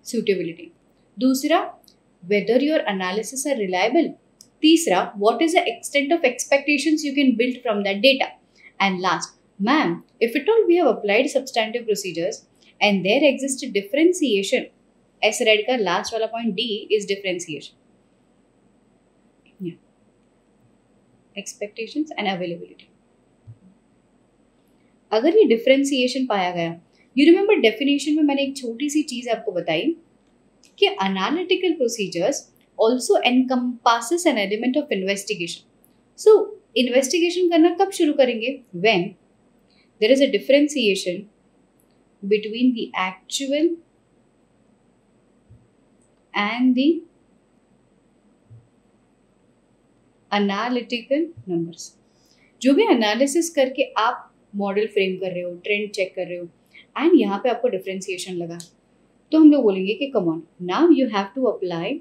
suitability. दूसरा, whether your analysis are reliable. तीसरा, what is the extent of expectations you can build from that data. And last, ma'am, if at all we have applied substantive procedures and there exists a differentiation, SRED का last वाला point D is differentiation. Expectations and availability. अगर ये डिफरेंशिएशन पाया गया, यू रिमेंबर डेफिनेशन में मैंने एक छोटी सी चीज आपको बताई कि analytical procedures also encompasses an element of investigation. So investigation करना कब शुरू करेंगे? When there is a differentiation between the actual and the analytical numbers. जो भी एनालिसिस करके आप मॉडल फ्रेम कर रहे हो, ट्रेंड चेक कर रहे हो, एंड यहाँ पे आपको डिफरेंशिएशन लगा, तो हम लोग बोलेंगे कि come on, now you have to apply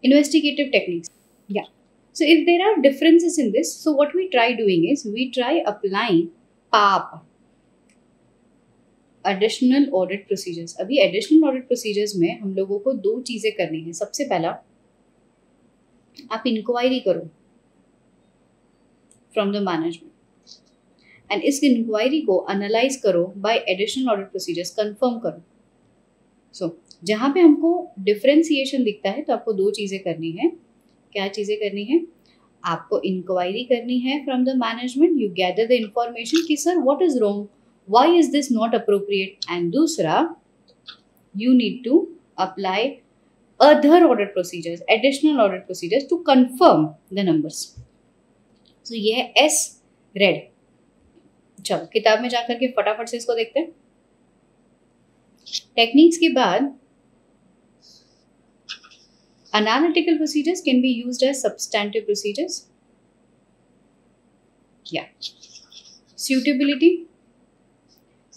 investigative techniques. या so if there are differences in this, so what we try doing is we try applying पाप, एडिशनल ऑडिट प्रोसीजर्स। अभी एडिशनल ऑडिट प्रोसीजर्स में हम लोगों को दो चीजें करनी है। सबसे पहला, आप इंक्वायरी करो फ्रॉम द मैनेजमेंट एंड इस इंक्वायरी को एनालाइज करो bye additional audit procedures, confirm करो। सो जहां पे हमको डिफरेंशिएशन दिखता है तो आपको दो चीजें करनी है। क्या चीजें करनी है? आपको इंक्वायरी करनी है from the management, you gather the information कि sir what is wrong, why is this not appropriate, and दूसरा you need to apply other audit procedures, additional audit procedures to confirm the numbers. So ये है S रेड। चलो किताब में जाकर के फटाफट से इसको देखते हैं। टेक्निक्स के बाद analytical procedures can be used as substantive procedures. Yeah. Suitability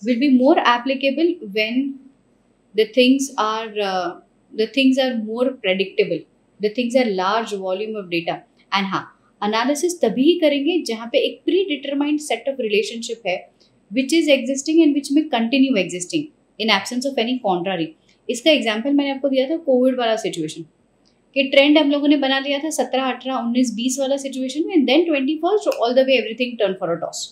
will be more applicable when the things are more predictable, the things are large volume of data, and हाँ एनालिसिस तभी ही करेंगे जहाँ पे एक pre determined set of relationship है which is existing and which may continue existing in absence of any contrary. इसका एग्जाम्पल मैंने आपको दिया था कोविड वाला सिचुएशन कि ट्रेंड हम लोगों ने बना लिया था 17, 18, 19, 20 वाला सिचुएशन में, then 21st all the way everything turn for a toss.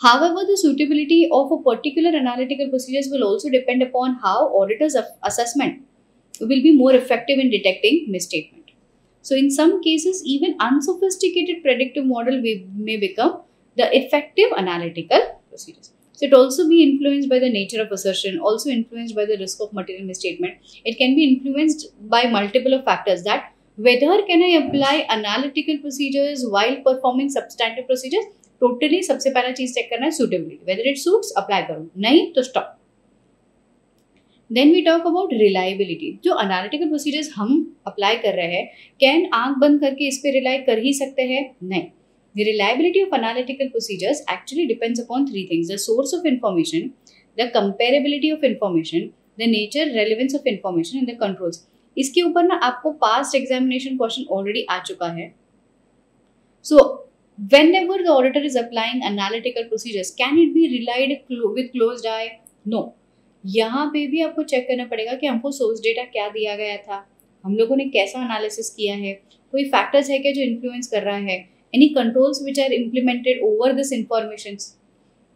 However, the suitability of a particular analytical procedures will also depend upon how auditors' assessment will be more effective in detecting misstatement. So, in some cases, even unsophisticated predictive model may become the effective analytical procedures. So, it also be influenced by the nature of assertion, also influenced by the risk of material misstatement. It can be influenced by multiple of factors that whether can I apply analytical procedures while performing substantive procedures. Totally सबसे पहला चीज चेक करना है suitability, whether it suits apply करो, नहीं तो stop. Then we talk about reliability. जो एनालिटिकल प्रोसीजर्स हम अप्लाई कर रहे हैं, कैन आंख बंद करके इस पे रिलाई कर ही सकते हैं? नहीं। The reliability of analytical procedures actually depends upon three things: the source of information, the comparability of information, the nature relevance of information and the controls. इसके ऊपर ना आपको पास्ट एग्जामिनेशन क्वेश्चन ऑलरेडी आ चुका है। सो whenever the auditor is applying analytical procedures, can it be relied with closed eye? No. यहाँ पे भी आपको चेक करना पड़ेगा कि हमको सोर्स डेटा क्या दिया गया था, हम लोगों ने कैसा एनालिसिस किया है, कोई फैक्टर्स है क्या जो इन्फ्लुएंस कर रहा है, any controls which are implemented over this information.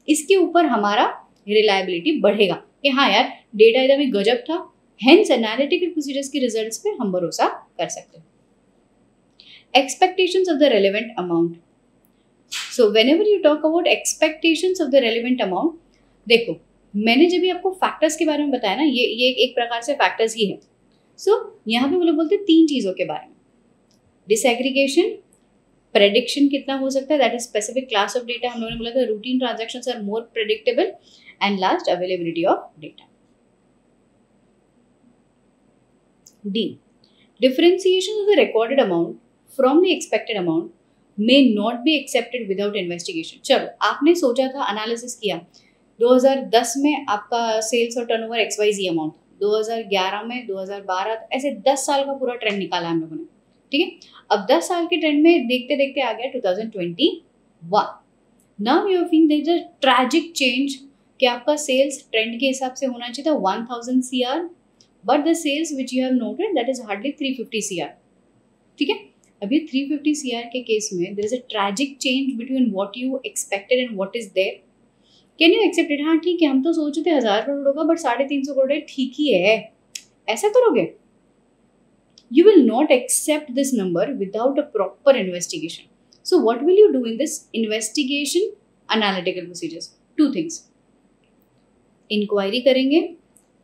इसके ऊपर हमारा रिलायबिलिटी बढ़ेगा कि हाँ यार डेटा एकदम गजब था, हेंस एनालिटिकल प्रोसीजर्स के रिजल्ट्स पे हम भरोसा कर सकते हैं। Expectations of the relevant amount. So whenever you talk about expectations of the relevant amount, देखो मैंने जब भी आपको फैक्टर्स के बारे में बताया ना, ये एक प्रकार से फैक्टर्स ही है। सो यहाँ पे वो लोग बोलते हैं तीन चीज़ों के बारे में: डिसएग्रीगेशन, प्रेडिक्शन कितना हो सकता है, that is specific class of data, हम लोगों ने बोला था routine transactions are more predictable, and last availability of data. D, differentiation of the recorded amount from the expected amount may not be accepted without investigation। चलो आपने सोचा था, एनालिसिस किया, 2010 में आपका सेल्स और टर्नओवर XYZ अमाउंट, 2011 में, 2012, ऐसे 10 साल का पूरा ट्रेंड निकाला हम लोगों ने, ठीक है। अब 10 साल के ट्रेंड में देखते देखते आ गया 2021। Now you are feeling there is a tragic change कि आपका सेल्स ट्रेंड के हिसाब से होना चाहिए था 1000 CR, but the cells which you have noted that is hardly 350 CR, ठीक है। अभी 350 CR के केस में there is a tragic change between what you expected and what is there. Can you accept it? हाँ ठीक है, हम तो सोच रहे थे 1000 करोड़ होगा, बट 350 करोड़ ठीक ही है, ऐसा करोगे? You will not accept this number without a proper investigation. So what will you do in this investigation analytical procedures? Two things, inquiry करेंगे,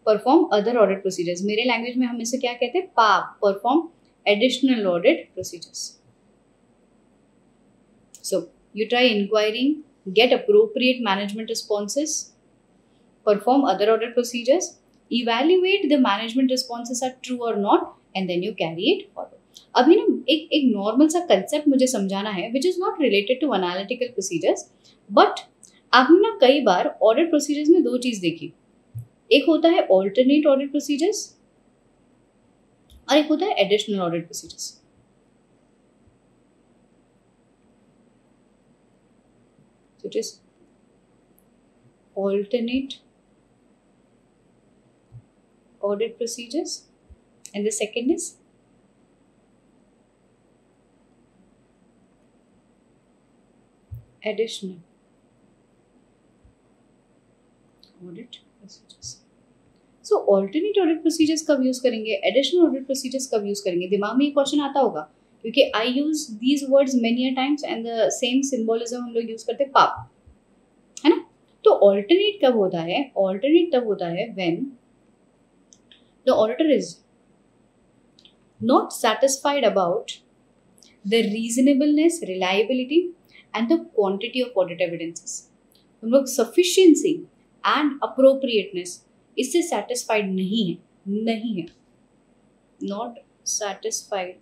परफॉर्म अदर ऑडिट प्रोसीजर्स। मेरे लैंग्वेज में हम इसे क्या कहते हैं? PAAP, perform additional audit procedures. So you try inquiring, get appropriate management responses, perform other audit procedures, evaluate the management responses are true or not, and then you carry it forward. अभी ना एक नॉर्मल सा कंसेप्ट मुझे समझाना है which is not related to analytical procedures, but आपने ना कई बार ऑडिट प्रोसीजर्स में दो चीज देखी, एक होता है ऑल्टरनेट ऑडिट प्रोसीजर्स और एक होता है additional audit procedures. So it is alternate audit procedures and the second is additional audit procedures। So alternate audit procedures कब यूज करेंगे, एडिशनल ऑडिट प्रोसीजर्स कब यूज करेंगे? दिमाग में ये क्वेश्चन आता होगा क्योंकि I use these words many times and the same symbolism हम लोग यूज करते हैं, पाप, है ना। तो ऑल्टरनेट कब होता है? ऑल्टरनेट तब होता है when the auditor is not satisfied about the reasonableness, reliability and the quantity of audit evidences. हम लोग सफिशिएंसी एंड अप्रोप्रिएटनेस इससे सेटिस्फाइड नहीं है, not satisfied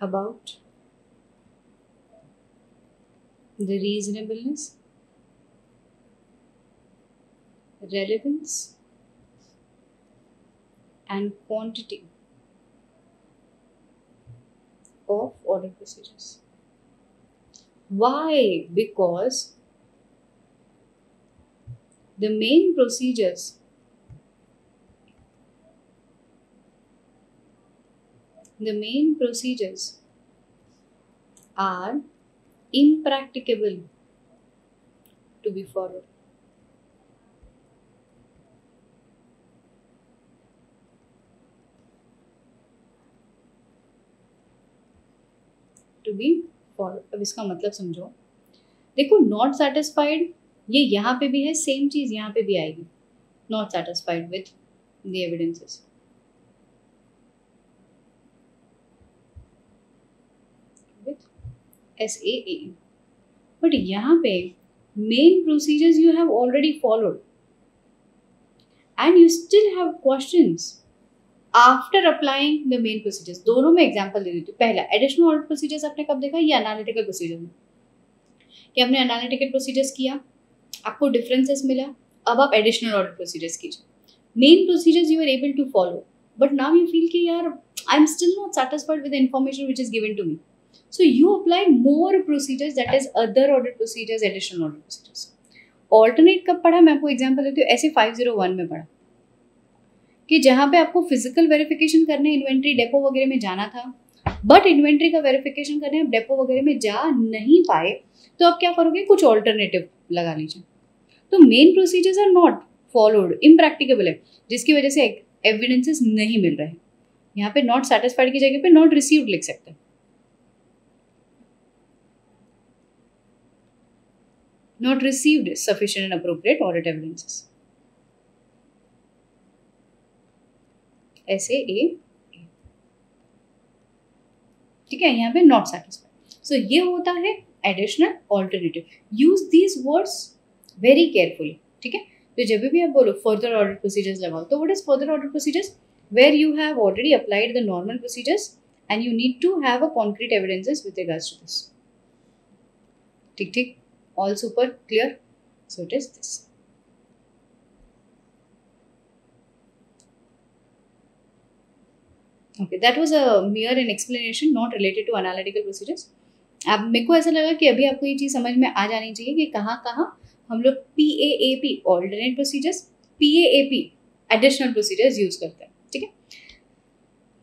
about the reasonableness relevance and quantity of audit procedures. Why? Because the main procedures are impracticable to be followed. अब इसका मतलब समझो. देखो, नॉट सेटिस्फाइड ये यहाँ पे भी है, सेम चीज यहाँ पे भी आएगी. Not satisfied with the evidences. SAA. But यहाँ पे main procedures you have already followed and you still have questions after applying the main procedures. दोनों में एग्जाम्पल दे देती हूँ. पहला, एडिशनल ऑडिट प्रोसीजर्स आपने कब देखा? ये एनालिटिकल प्रोसीजर में कि आपने एनालिटिकल प्रोसीजर्स किया, आपको डिफरेंसेस मिला, अब आप एडिशनल ऑडिट प्रोसीजर्स कीजिए. Main procedures you are able to follow, but now you feel कि यार I am still not satisfied with the information which is given to me. So you apply more procedures, that is other audit procedures, additional audit procedures. Alternate कब पढ़ा? मैं आपको एग्जांपल देती हूँ. ऐसे 501 में पढ़ा कि जहाँ पे आपको फिजिकल वेरिफिकेशन करने इन्वेंट्री डेपो वगैरह में जाना था, बट इन्वेंट्री का वेरिफिकेशन करने आप डेपो वगैरह में जा नहीं पाए, तो आप क्या करोगे? कुछ ऑल्टरनेटिव लगा लीजिए. तो main procedures are not followed, impracticable है, जिसकी वजह से एविडेंसेस नहीं मिल रहे हैं. यहाँ पे नॉट सेटिस्फाइड की जगह पे नॉट रिसीव्ड लिख सकते हैं. Not received sufficient and appropriate audit evidences. SAA. ठीक है, यहाँ पे not satisfied. So ये होता है additional alternative. Use these words very carefully. ठीक है, तो जब भी आप बोलो further audit procedures लगाओ, तो what is further audit procedures? Where you have already applied the normal procedures and you need to have a concrete evidences with regards to this. ठीक. All super clear? So it is this. Okay, that was a mere an explanation not related to analytical procedures. अब मेरे को ऐसा लगा कि अभी आपको ये चीज़ समझ में आ जानी चाहिए कि कहाँ हम लोग PAAP alternate procedures, PAAP additional procedures use करते हैं. ठीक है.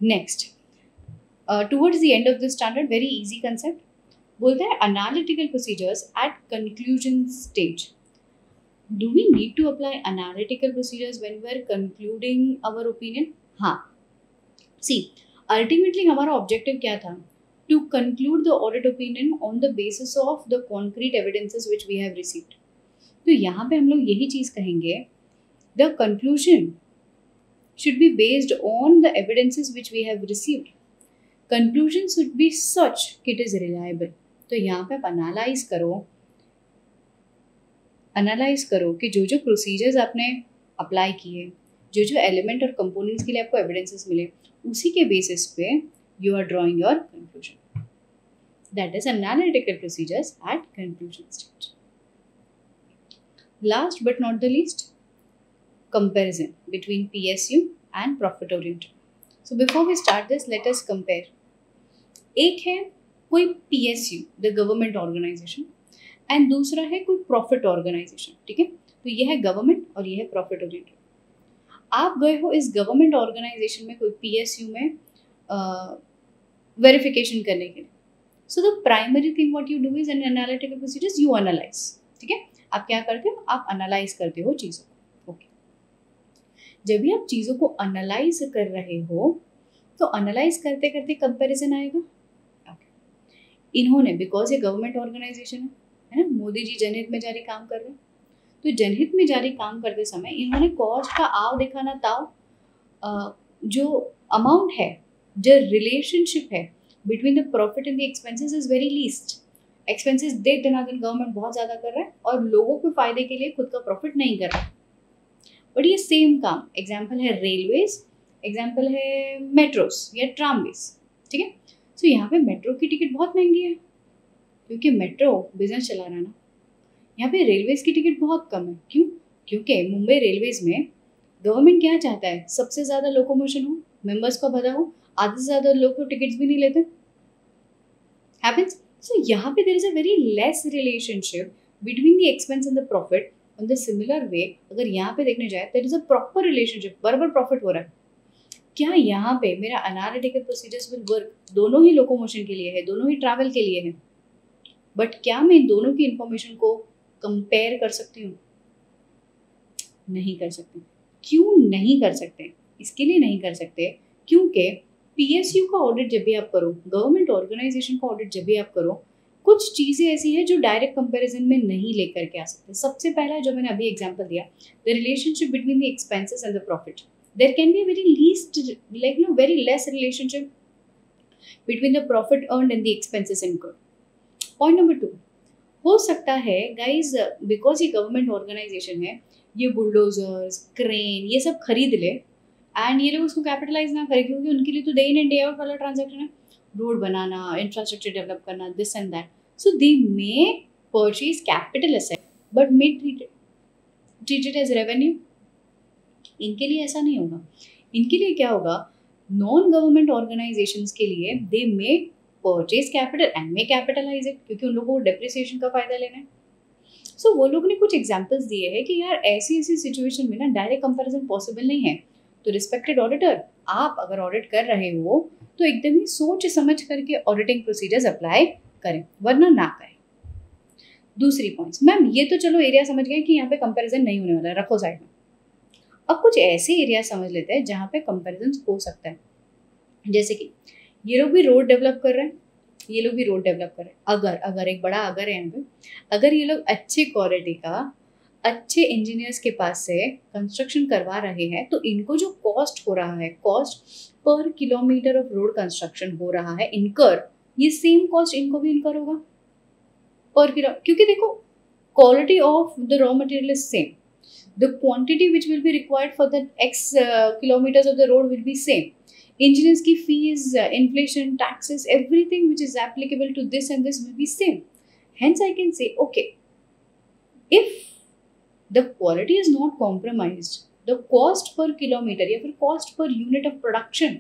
Next, towards the end of this standard, very easy concept. बोलते हैं analytical procedures at conclusion stage. Do we need to apply analytical procedures when we are concluding our opinion? हाँ. See, ultimately हमारा objective क्या था? To conclude the audit opinion on the basis of the concrete evidences which we have received. तो यहाँ पे हम लोग यही चीज़ कहेंगे, the conclusion should be based on the evidences which we have received. Conclusion should be such कि it is reliable. तो यहाँ पे आप एनालाइज करो कि जो प्रोसीजर्स आपने अप्लाई किए, जो एलिमेंट और कंपोनेंट्स के लिए आपको एविडेंसेस मिले, उसी के बेसिस पे you are drawing your conclusion. That is analytical procedures at conclusion stage. Last but not the least, comparison between PSU and profit oriented. So before we start this, let us compare. एक है कोई PSU, the government organisation, and दूसरा है कोई प्रॉफिट ऑर्गेनाइजेशन. ठीक है, तो ये है गवर्नमेंट और ये है प्रॉफिट ओरिएंटेड. आप गए हो इस गवर्नमेंट ऑर्गेनाइजेशन में, कोई PSU में वेरिफिकेशन करने के लिए. So the primary thing what you do is an analytical procedures, you analyse. ठीक है, आप क्या करते हो? आप एनालाइज करते हो चीज़ों को. ओके, जब भी आप चीज़ों को एनालाइज कर रहे हो, तो एनालाइज करते करते कंपैरिजन आएगा. इन्होंने, बिकॉज ये गवर्नमेंट ऑर्गेनाइजेशन है ना, मोदी जी जनहित में जारी काम कर रहे हैं, तो जनहित में जारी काम करते समय इन्होंने कॉस्ट का आव देखा ना ताव, जो अमाउंट है, जो रिलेशनशिप है between the profit and the expenses is very least. Expenses दे दनादन गवर्नमेंट बहुत ज़्यादा कर रहा है और लोगों के फायदे के लिए खुद का प्रॉफिट नहीं कर रहा. बट ये सेम काम, एग्जाम्पल है रेलवेज, एग्जाम्पल है मेट्रोस या ट्रामवेज. ठीक है, तो यहाँ पे मेट्रो की टिकट बहुत महंगी है क्योंकि मेट्रो बिजनेस चला रहा है ना. यहाँ पे रेलवेज की टिकट बहुत कम है. क्यों? क्योंकि मुंबई रेलवेज में गवर्नमेंट क्या चाहता है, सबसे ज़्यादा लोकोमोशन हो, मेंबर्स को भरा हो, आधे से ज़्यादा लोग तो टिकट्स भी नहीं लेते. Happens. So यहाँ पे there is a very less relationship between the expense and the profit. On the similar way, अगर यहाँ पे देखने जाए there is a proper relationship, बराबर profit हो रहा है. क्या यहाँ पे मेरा analytical procedures will work? दोनों ही लोकोमोशन के लिए है, दोनों ही ट्रैवल के लिए है. बट क्या मैं इन दोनों की इंफॉर्मेशन को कंपेयर कर सकती हूँ? नहीं कर सकते. क्यों नहीं कर सकते? इसके लिए नहीं कर सकते क्योंकि पीएसयू का ऑडिट जब भी आप करो, गवर्नमेंट ऑर्गेनाइजेशन का ऑडिट जब भी आप करो, कुछ चीज़ें ऐसी हैं जो डायरेक्ट कंपैरिजन में नहीं लेकर के आ सकते. सबसे पहला जो मैंने अभी एग्जांपल दिया, the relationship between the expenses and the profit. There can be very least very less relationship between the profit earned and the expenses incurred. Point number 2, हो सकता है गाइज बिकॉज ये गवर्नमेंट ऑर्गेनाइजेशन है, ये बुलडोजर्स, क्रेन, ये सब खरीद ले एंड ये लोग उसको कैपिटलाइज ना करें क्योंकि उनके लिए तो day in and day out वाला ट्रांजैक्शन है, रोड बनाना, इंफ्रास्ट्रक्चर डेवलप करना, this and that. So they may purchase capital asset but may treat it as revenue. इनके लिए ऐसा नहीं होगा. इनके लिए क्या होगा, नॉन गवर्नमेंट ऑर्गेनाइजेशंस के लिए they may purchase capital and may capitalise it क्योंकि उन लोगों को डेप्रिसिएशन का फायदा लेना है. सो वो लोग ने कुछ एग्जाम्पल्स दिए हैं कि यार ऐसी ऐसी सिचुएशन में ना डायरेक्ट कंपैरिजन पॉसिबल नहीं है. तो रिस्पेक्टेड ऑडिटर, आप अगर ऑडिट कर रहे हो तो एकदम ही सोच समझ करके ऑडिटिंग प्रोसीजर्स अप्लाई करें, वरना ना करें. दूसरी पॉइंट्स, मैम ये तो चलो एरिया समझ गए कि यहाँ पे कंपैरिजन नहीं होने वाला, रखो साइड में. अब कुछ ऐसे एरिया समझ लेते हैं जहाँ पे कंपैरिजन हो सकता है. जैसे कि ये लोग भी रोड डेवलप कर रहे हैं, ये लोग भी रोड डेवलप कर रहे हैं. अगर एक बड़ा अगर है यहाँ पे, अगर ये लोग अच्छे क्वालिटी का अच्छे इंजीनियर्स के पास से कंस्ट्रक्शन करवा रहे हैं तो इनको जो कॉस्ट हो रहा है, cost per kilometre of road construction हो रहा है इनकर, ये सेम कॉस्ट इनको भी इनकर होगा पर किलो. क्योंकि देखो quality of the raw material is same, the quantity which will be required for the x kilometres of the road will be same. Engineers की fees, inflation, taxes, everything which is applicable to this and this will be same. Hence, I can say, okay, if the quality is not compromised, the cost per kilometer या फिर cost per unit of production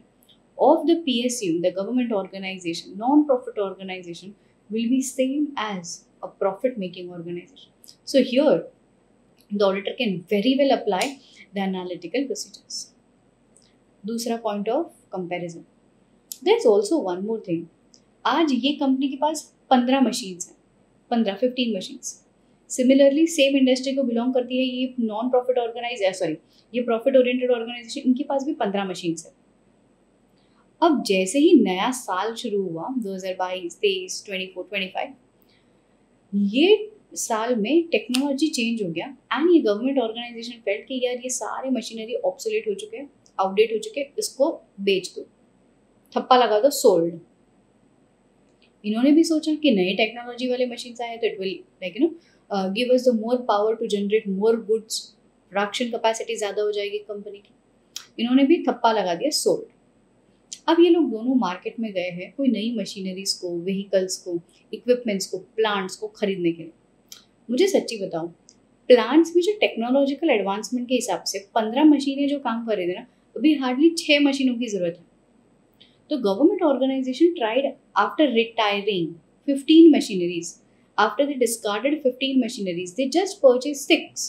of the PSU, the government organization, non-profit organization, will be same as a profit-making organization. So here, the auditor can very well apply the analytical procedures. दूसरा point of comparison, there is also one more thing. आज ये कंपनी के पास 15 मशीन्स हैं, 15 मशीन्स. सिमिलरली सेम इंडस्ट्री को बिलोंग करती है ये नॉन प्रॉफिट ये प्रॉफिट ओरिएंटेड ऑर्गेनाइजेशन, इनके पास भी 15 मशीन्स है. अब जैसे ही नया साल शुरू हुआ 2022, 23, 24, 25, ये साल में टेक्नोलॉजी चेंज हो गया एंड ये गवर्नमेंट ऑर्गेनाइजेशन फेल्ट कि यार ये सारे मशीनरी ऑब्सोलेट हो चुके हैं, आउटडेट हो चुके, इसको बेच दो, थप्पा लगा दो, सोल्ड. इन्होंने भी सोचा कि नए टेक्नोलॉजी वाले मशीन आए तो it will give us the more power to generate more goods, production capacity ज़्यादा हो जाएगी कंपनी की. इन्होंने भी थप्पा लगा दिया, सोल्ड. अब ये लोग दोनों मार्केट में गए हैं कोई नई मशीनरीज को, व्हीकल्स को, इक्विपमेंट्स को, प्लांट्स को खरीदने के लिए. मुझे सच्ची बताओ, प्लांट्स में जो टेक्नोलॉजिकल एडवांसमेंट के हिसाब से 15 मशीनें जो काम कर रहे थे ना, अभी हार्डली 6 मशीनों की ज़रूरत है. तो government organisation tried after retiring 15 machineries, after they discarded 15 machineries, they just purchase 6.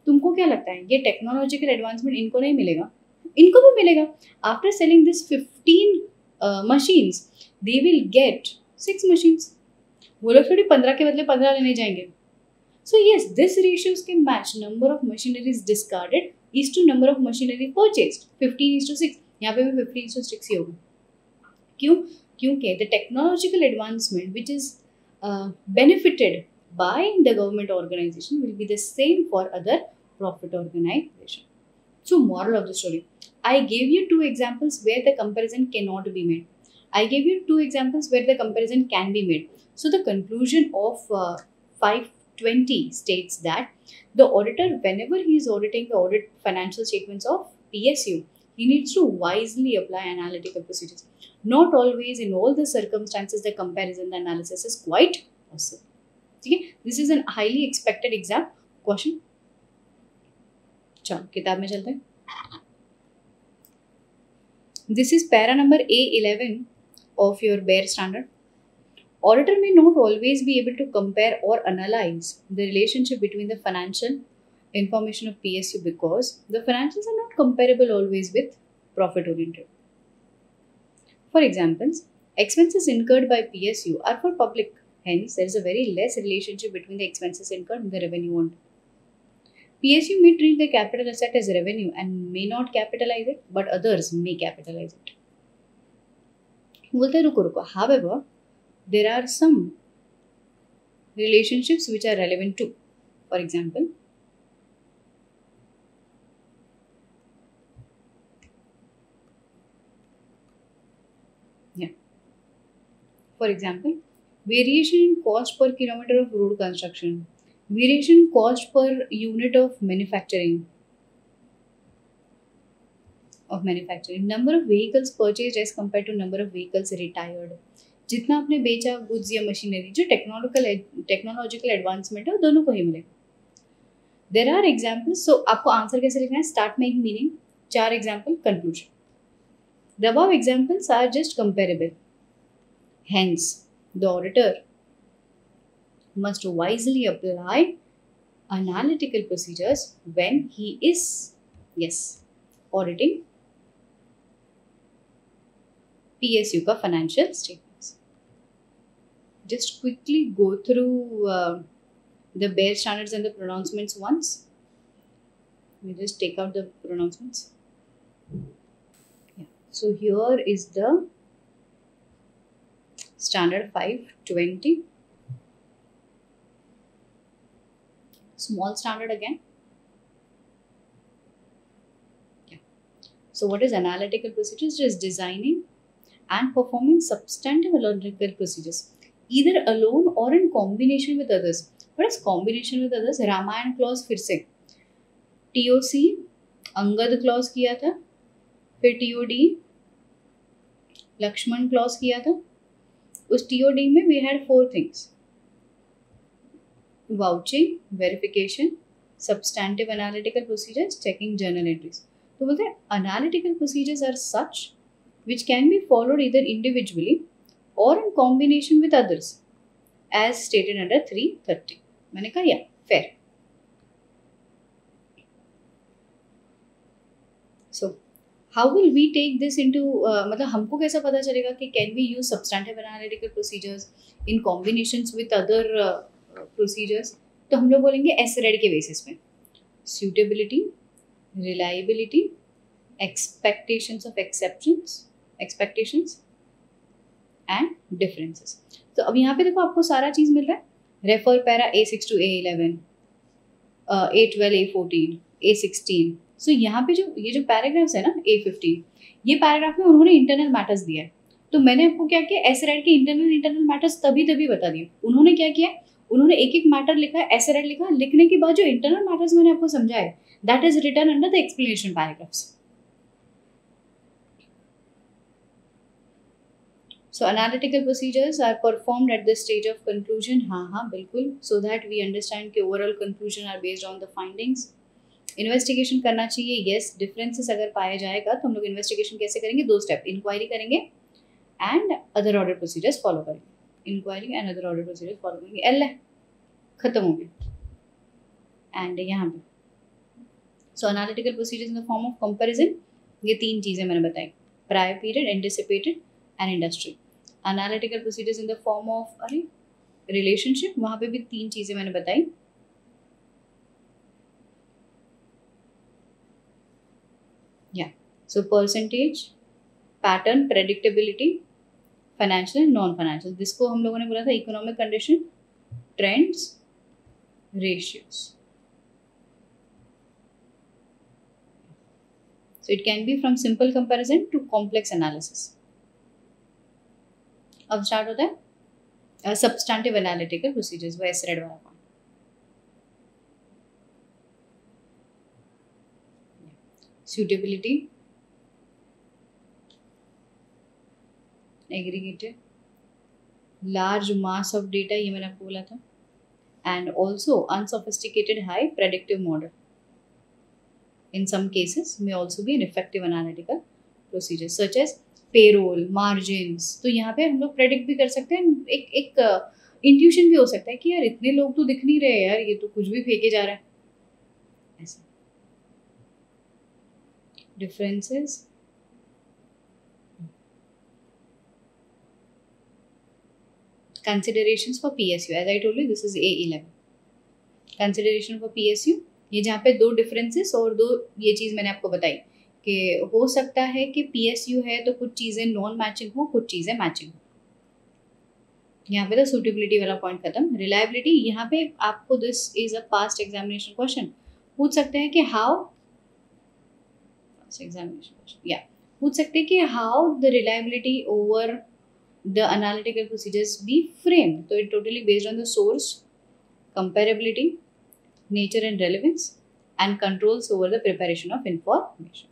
तुमको क्या लगता है ये टेक्नोलॉजिकल एडवांसमेंट इनको नहीं मिलेगा? इनको भी मिलेगा. After selling this 15 machines they will get 6 machines. वो लोग थोड़ी 15 के बदले 15 लेने जाएंगे. So yes, this ratios can match number of machineries discarded is to number of machinery purchased. 15:6. यहाँ पे भी 15:6 ही होगा. क्यों? क्योंकि the technological advancement which is benefited by the government organization will be the same for other profit organization. So moral of the story, I gave you 2 examples where the comparison cannot be made. I gave you 2 examples where the comparison can be made. So the conclusion of 520 states that the auditor, whenever he is auditing the audit financial statements of PSU, he needs to wisely apply analytical procedures. Not always in all the circumstances the comparison, the analysis is quite possible. Okay? This is a highly expected exam question. चलो किताब में चलते हैं. This is para number A11 of your BEAR standard. Auditor may not always be able to compare or analyze the relationship between the financial information of PSU because the financials are not comparable always with profit oriented. For examples, expenses incurred by PSU are for public, hence there is a very less relationship between the expenses incurred and the revenue earned. PSU may treat the capital asset as revenue and may not capitalize it, but others may capitalize it. बोलते रुको रुको. However, there are some relationships which are relevant too. For example, variation in cost per kilometer of road construction, variation in cost per unit of manufacturing, number of vehicles purchased as compared to number of vehicles retired. जितना आपने बेचा गुड्स या मशीनरी, जो टेक्नोलॉजिकल एडवांसमेंट है, दोनों को ही मिले. There are examples. सो आपको आंसर कैसे लिखना है? स्टार्ट में एक meaning, 4 example, conclusion. The above examples are just comparable. Hence, the auditor must wisely apply analytical procedures when he is, auditing PSU का financial statements. Just quickly go through the BEAR standards and the pronouncements once. We just take out the pronouncements. Yeah. So here is the standard 520. Small standard again. Yeah. So what is analytical procedures? Just designing and performing substantive analytical procedures, either alone or in combination with others. What is combination with others? Ramayana clause फिर से TOC अंगद clause किया था, फिर TOD लक्ष्मण clause किया था. उस TOD में we had 4 things: vouching, verification, substantive analytical procedures, checking journal entries. तो बोलते हैं analytical procedures are such which can be followed either individually or in combination with others as stated under 330. मैंने कहा या fair. So how will we take this into मतलब हमको कैसा पता चलेगा कि can we use substantive analytical procedures in combinations with other procedures? तो हम लोग बोलेंगे SRED के बेसिस में suitability, reliability, expectations and differences. तो अब यहाँ पे देखो आपको सारा चीज़ मिल रहा है. Refer para A6 to A11, A12, A14, A16. सो यहाँ पे जो ये जो पैराग्राफ्स है ना A15, ये पैराग्राफ में उन्होंने इंटरनल मैटर्स दिया है. तो मैंने आपको क्या किया, SRED के इंटरनल मैटर्स तभी बता दिए. उन्होंने क्या किया, उन्होंने एक मैटर लिखा है, SRED लिखा. लिखने के बाद जो इंटरनल मैटर्स मैंने आपको समझाए, that is written under the explanation paragraphs. So analytical procedures are performed at the stage of conclusion. हाँ बिल्कुल. So that we understand कि overall conclusion are based on the findings. Investigation करना चाहिए. येस, डिफरेंसेस अगर पाया जाएगा तो हम लोग इन्वेस्टिगेशन कैसे करेंगे? 2 स्टेप, इंक्वायरी करेंगे एंड अदर ऑर्डर प्रोसीजर्स फॉलो करेंगे. इंक्वायरी एंड अदर ऑर्डर प्रोसीजर्स फॉलो करेंगे. एल है, खत्म हो गया. एंड यहाँ पे so analytical procedures in the form of comparison. ये 3 चीज़ें मैंने बताई: prior period, anticipated and industry. Analytical procedures in the form of relationship, वहाँ पे भी 3 चीज़ें मैंने बताई. So percentage, pattern, predictability, financial and non-financial. जिसको हम लोगों ने बोला था economic condition, trends, ratios. So it can be from simple comparison to complex analysis. अब स्टार्ट होता है substantive analytical procedures, वो SRED वाला काम. Suitability, aggregated, large mass of data, ये मैंने आपको बोला था, and also unsophisticated high predictive model. in some cases may also be an effective analytical procedure such as payroll, margins. तो यहाँ पे हम लोग predict भी कर सकते हैं, एक intuition भी हो सकता है कि यार इतने लोग तो दिख नहीं रहे यार, ये तो कुछ भी फेंके जा रहा है, ऐसा. Differences. Considerations for PSU. As I told you, this is A11. Consideration for PSU. ये जहाँ पे दो डिफरेंसेस और दो ये चीज़ मैंने आपको बताई कि हो सकता है कि PSU है तो कुछ चीज़ें नॉन मैचिंग हो, कुछ चीज़ें मैचिंग हो. यहाँ पे तो सूटेबिलिटी वाला पॉइंट खत्म. रिलायबिलिटी, यहाँ पे आपको this is a past examination question पूछ सकते हैं कि हाउ पूछ सकते हैं कि how the reliability over the analytical procedures be framed. So it totally based on the source, comparability, nature and relevance, and controls over the preparation of information.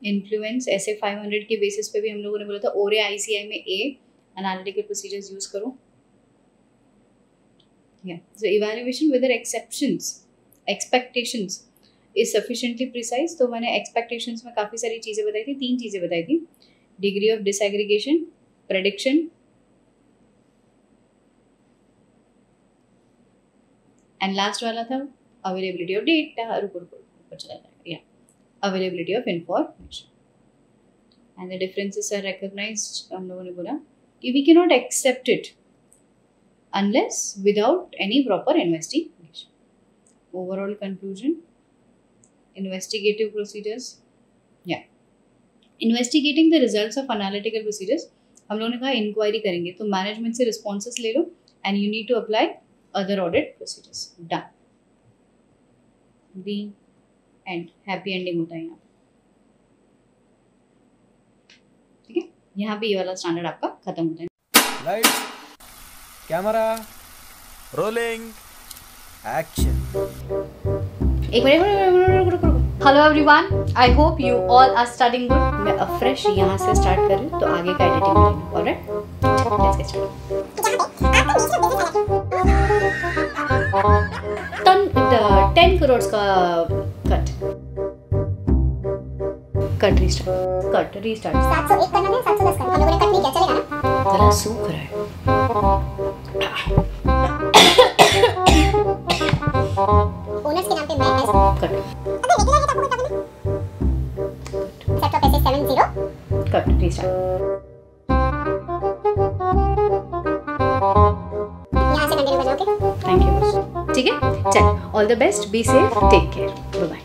Influence ऐसे 500 के बेसिस पे भी हम लोगों ने बोला था ORE ICI में A analytical procedures use करो. Yeah. So evaluation whether expectations is sufficiently precise. तो मैंने expectations में काफ़ी सारी चीज़ें बताई थी, 3 चीज़ें बताई थी. Degree of disaggregation, prediction, and last वाला था availability of data. रुको चला जाएगा. Yeah, availability of information. And the differences are recognized. हम लोगों ने बोला कि we cannot accept it unless without any proper investigation. Overall conclusion. Investigative procedures. Yeah. Investigating the results of analytical procedures. हम लोगों ने कहा इंक्वायरी करेंगे तो मैनेजमेंट से रिस्पॉन्सेस ले लो and you need to apply other audit procedures. Done. The end happy ending होता है यहाँ. ठीक है, यहाँ पे ये वाला स्टैंडर्ड आपका खत्म होता है. Light, camera, rolling, action. एक minute. Hello everyone, I hope you all are starting good. मैं फ्रेश यहाँ से स्टार्ट कर रही हूँ तो आगे का एडिटिंग करेंगे. Alright, let's get started. 10 crore का कट रीस्टार्ट 701 करना है, 710 करना. हम लोगों ने कट नहीं किया, चलेगा ना? गला सूख रहा है. ओनर्स के नाम पे मैं कट रेगुलर है तो आपको क्या करना है? सेट ऑफ ऐसे 70 कट रीस्टार्ट. यहाँ से कंटिन्यू करना. Okay, thank you. ठीक है, चल, all the best, be safe, take care, bye bye.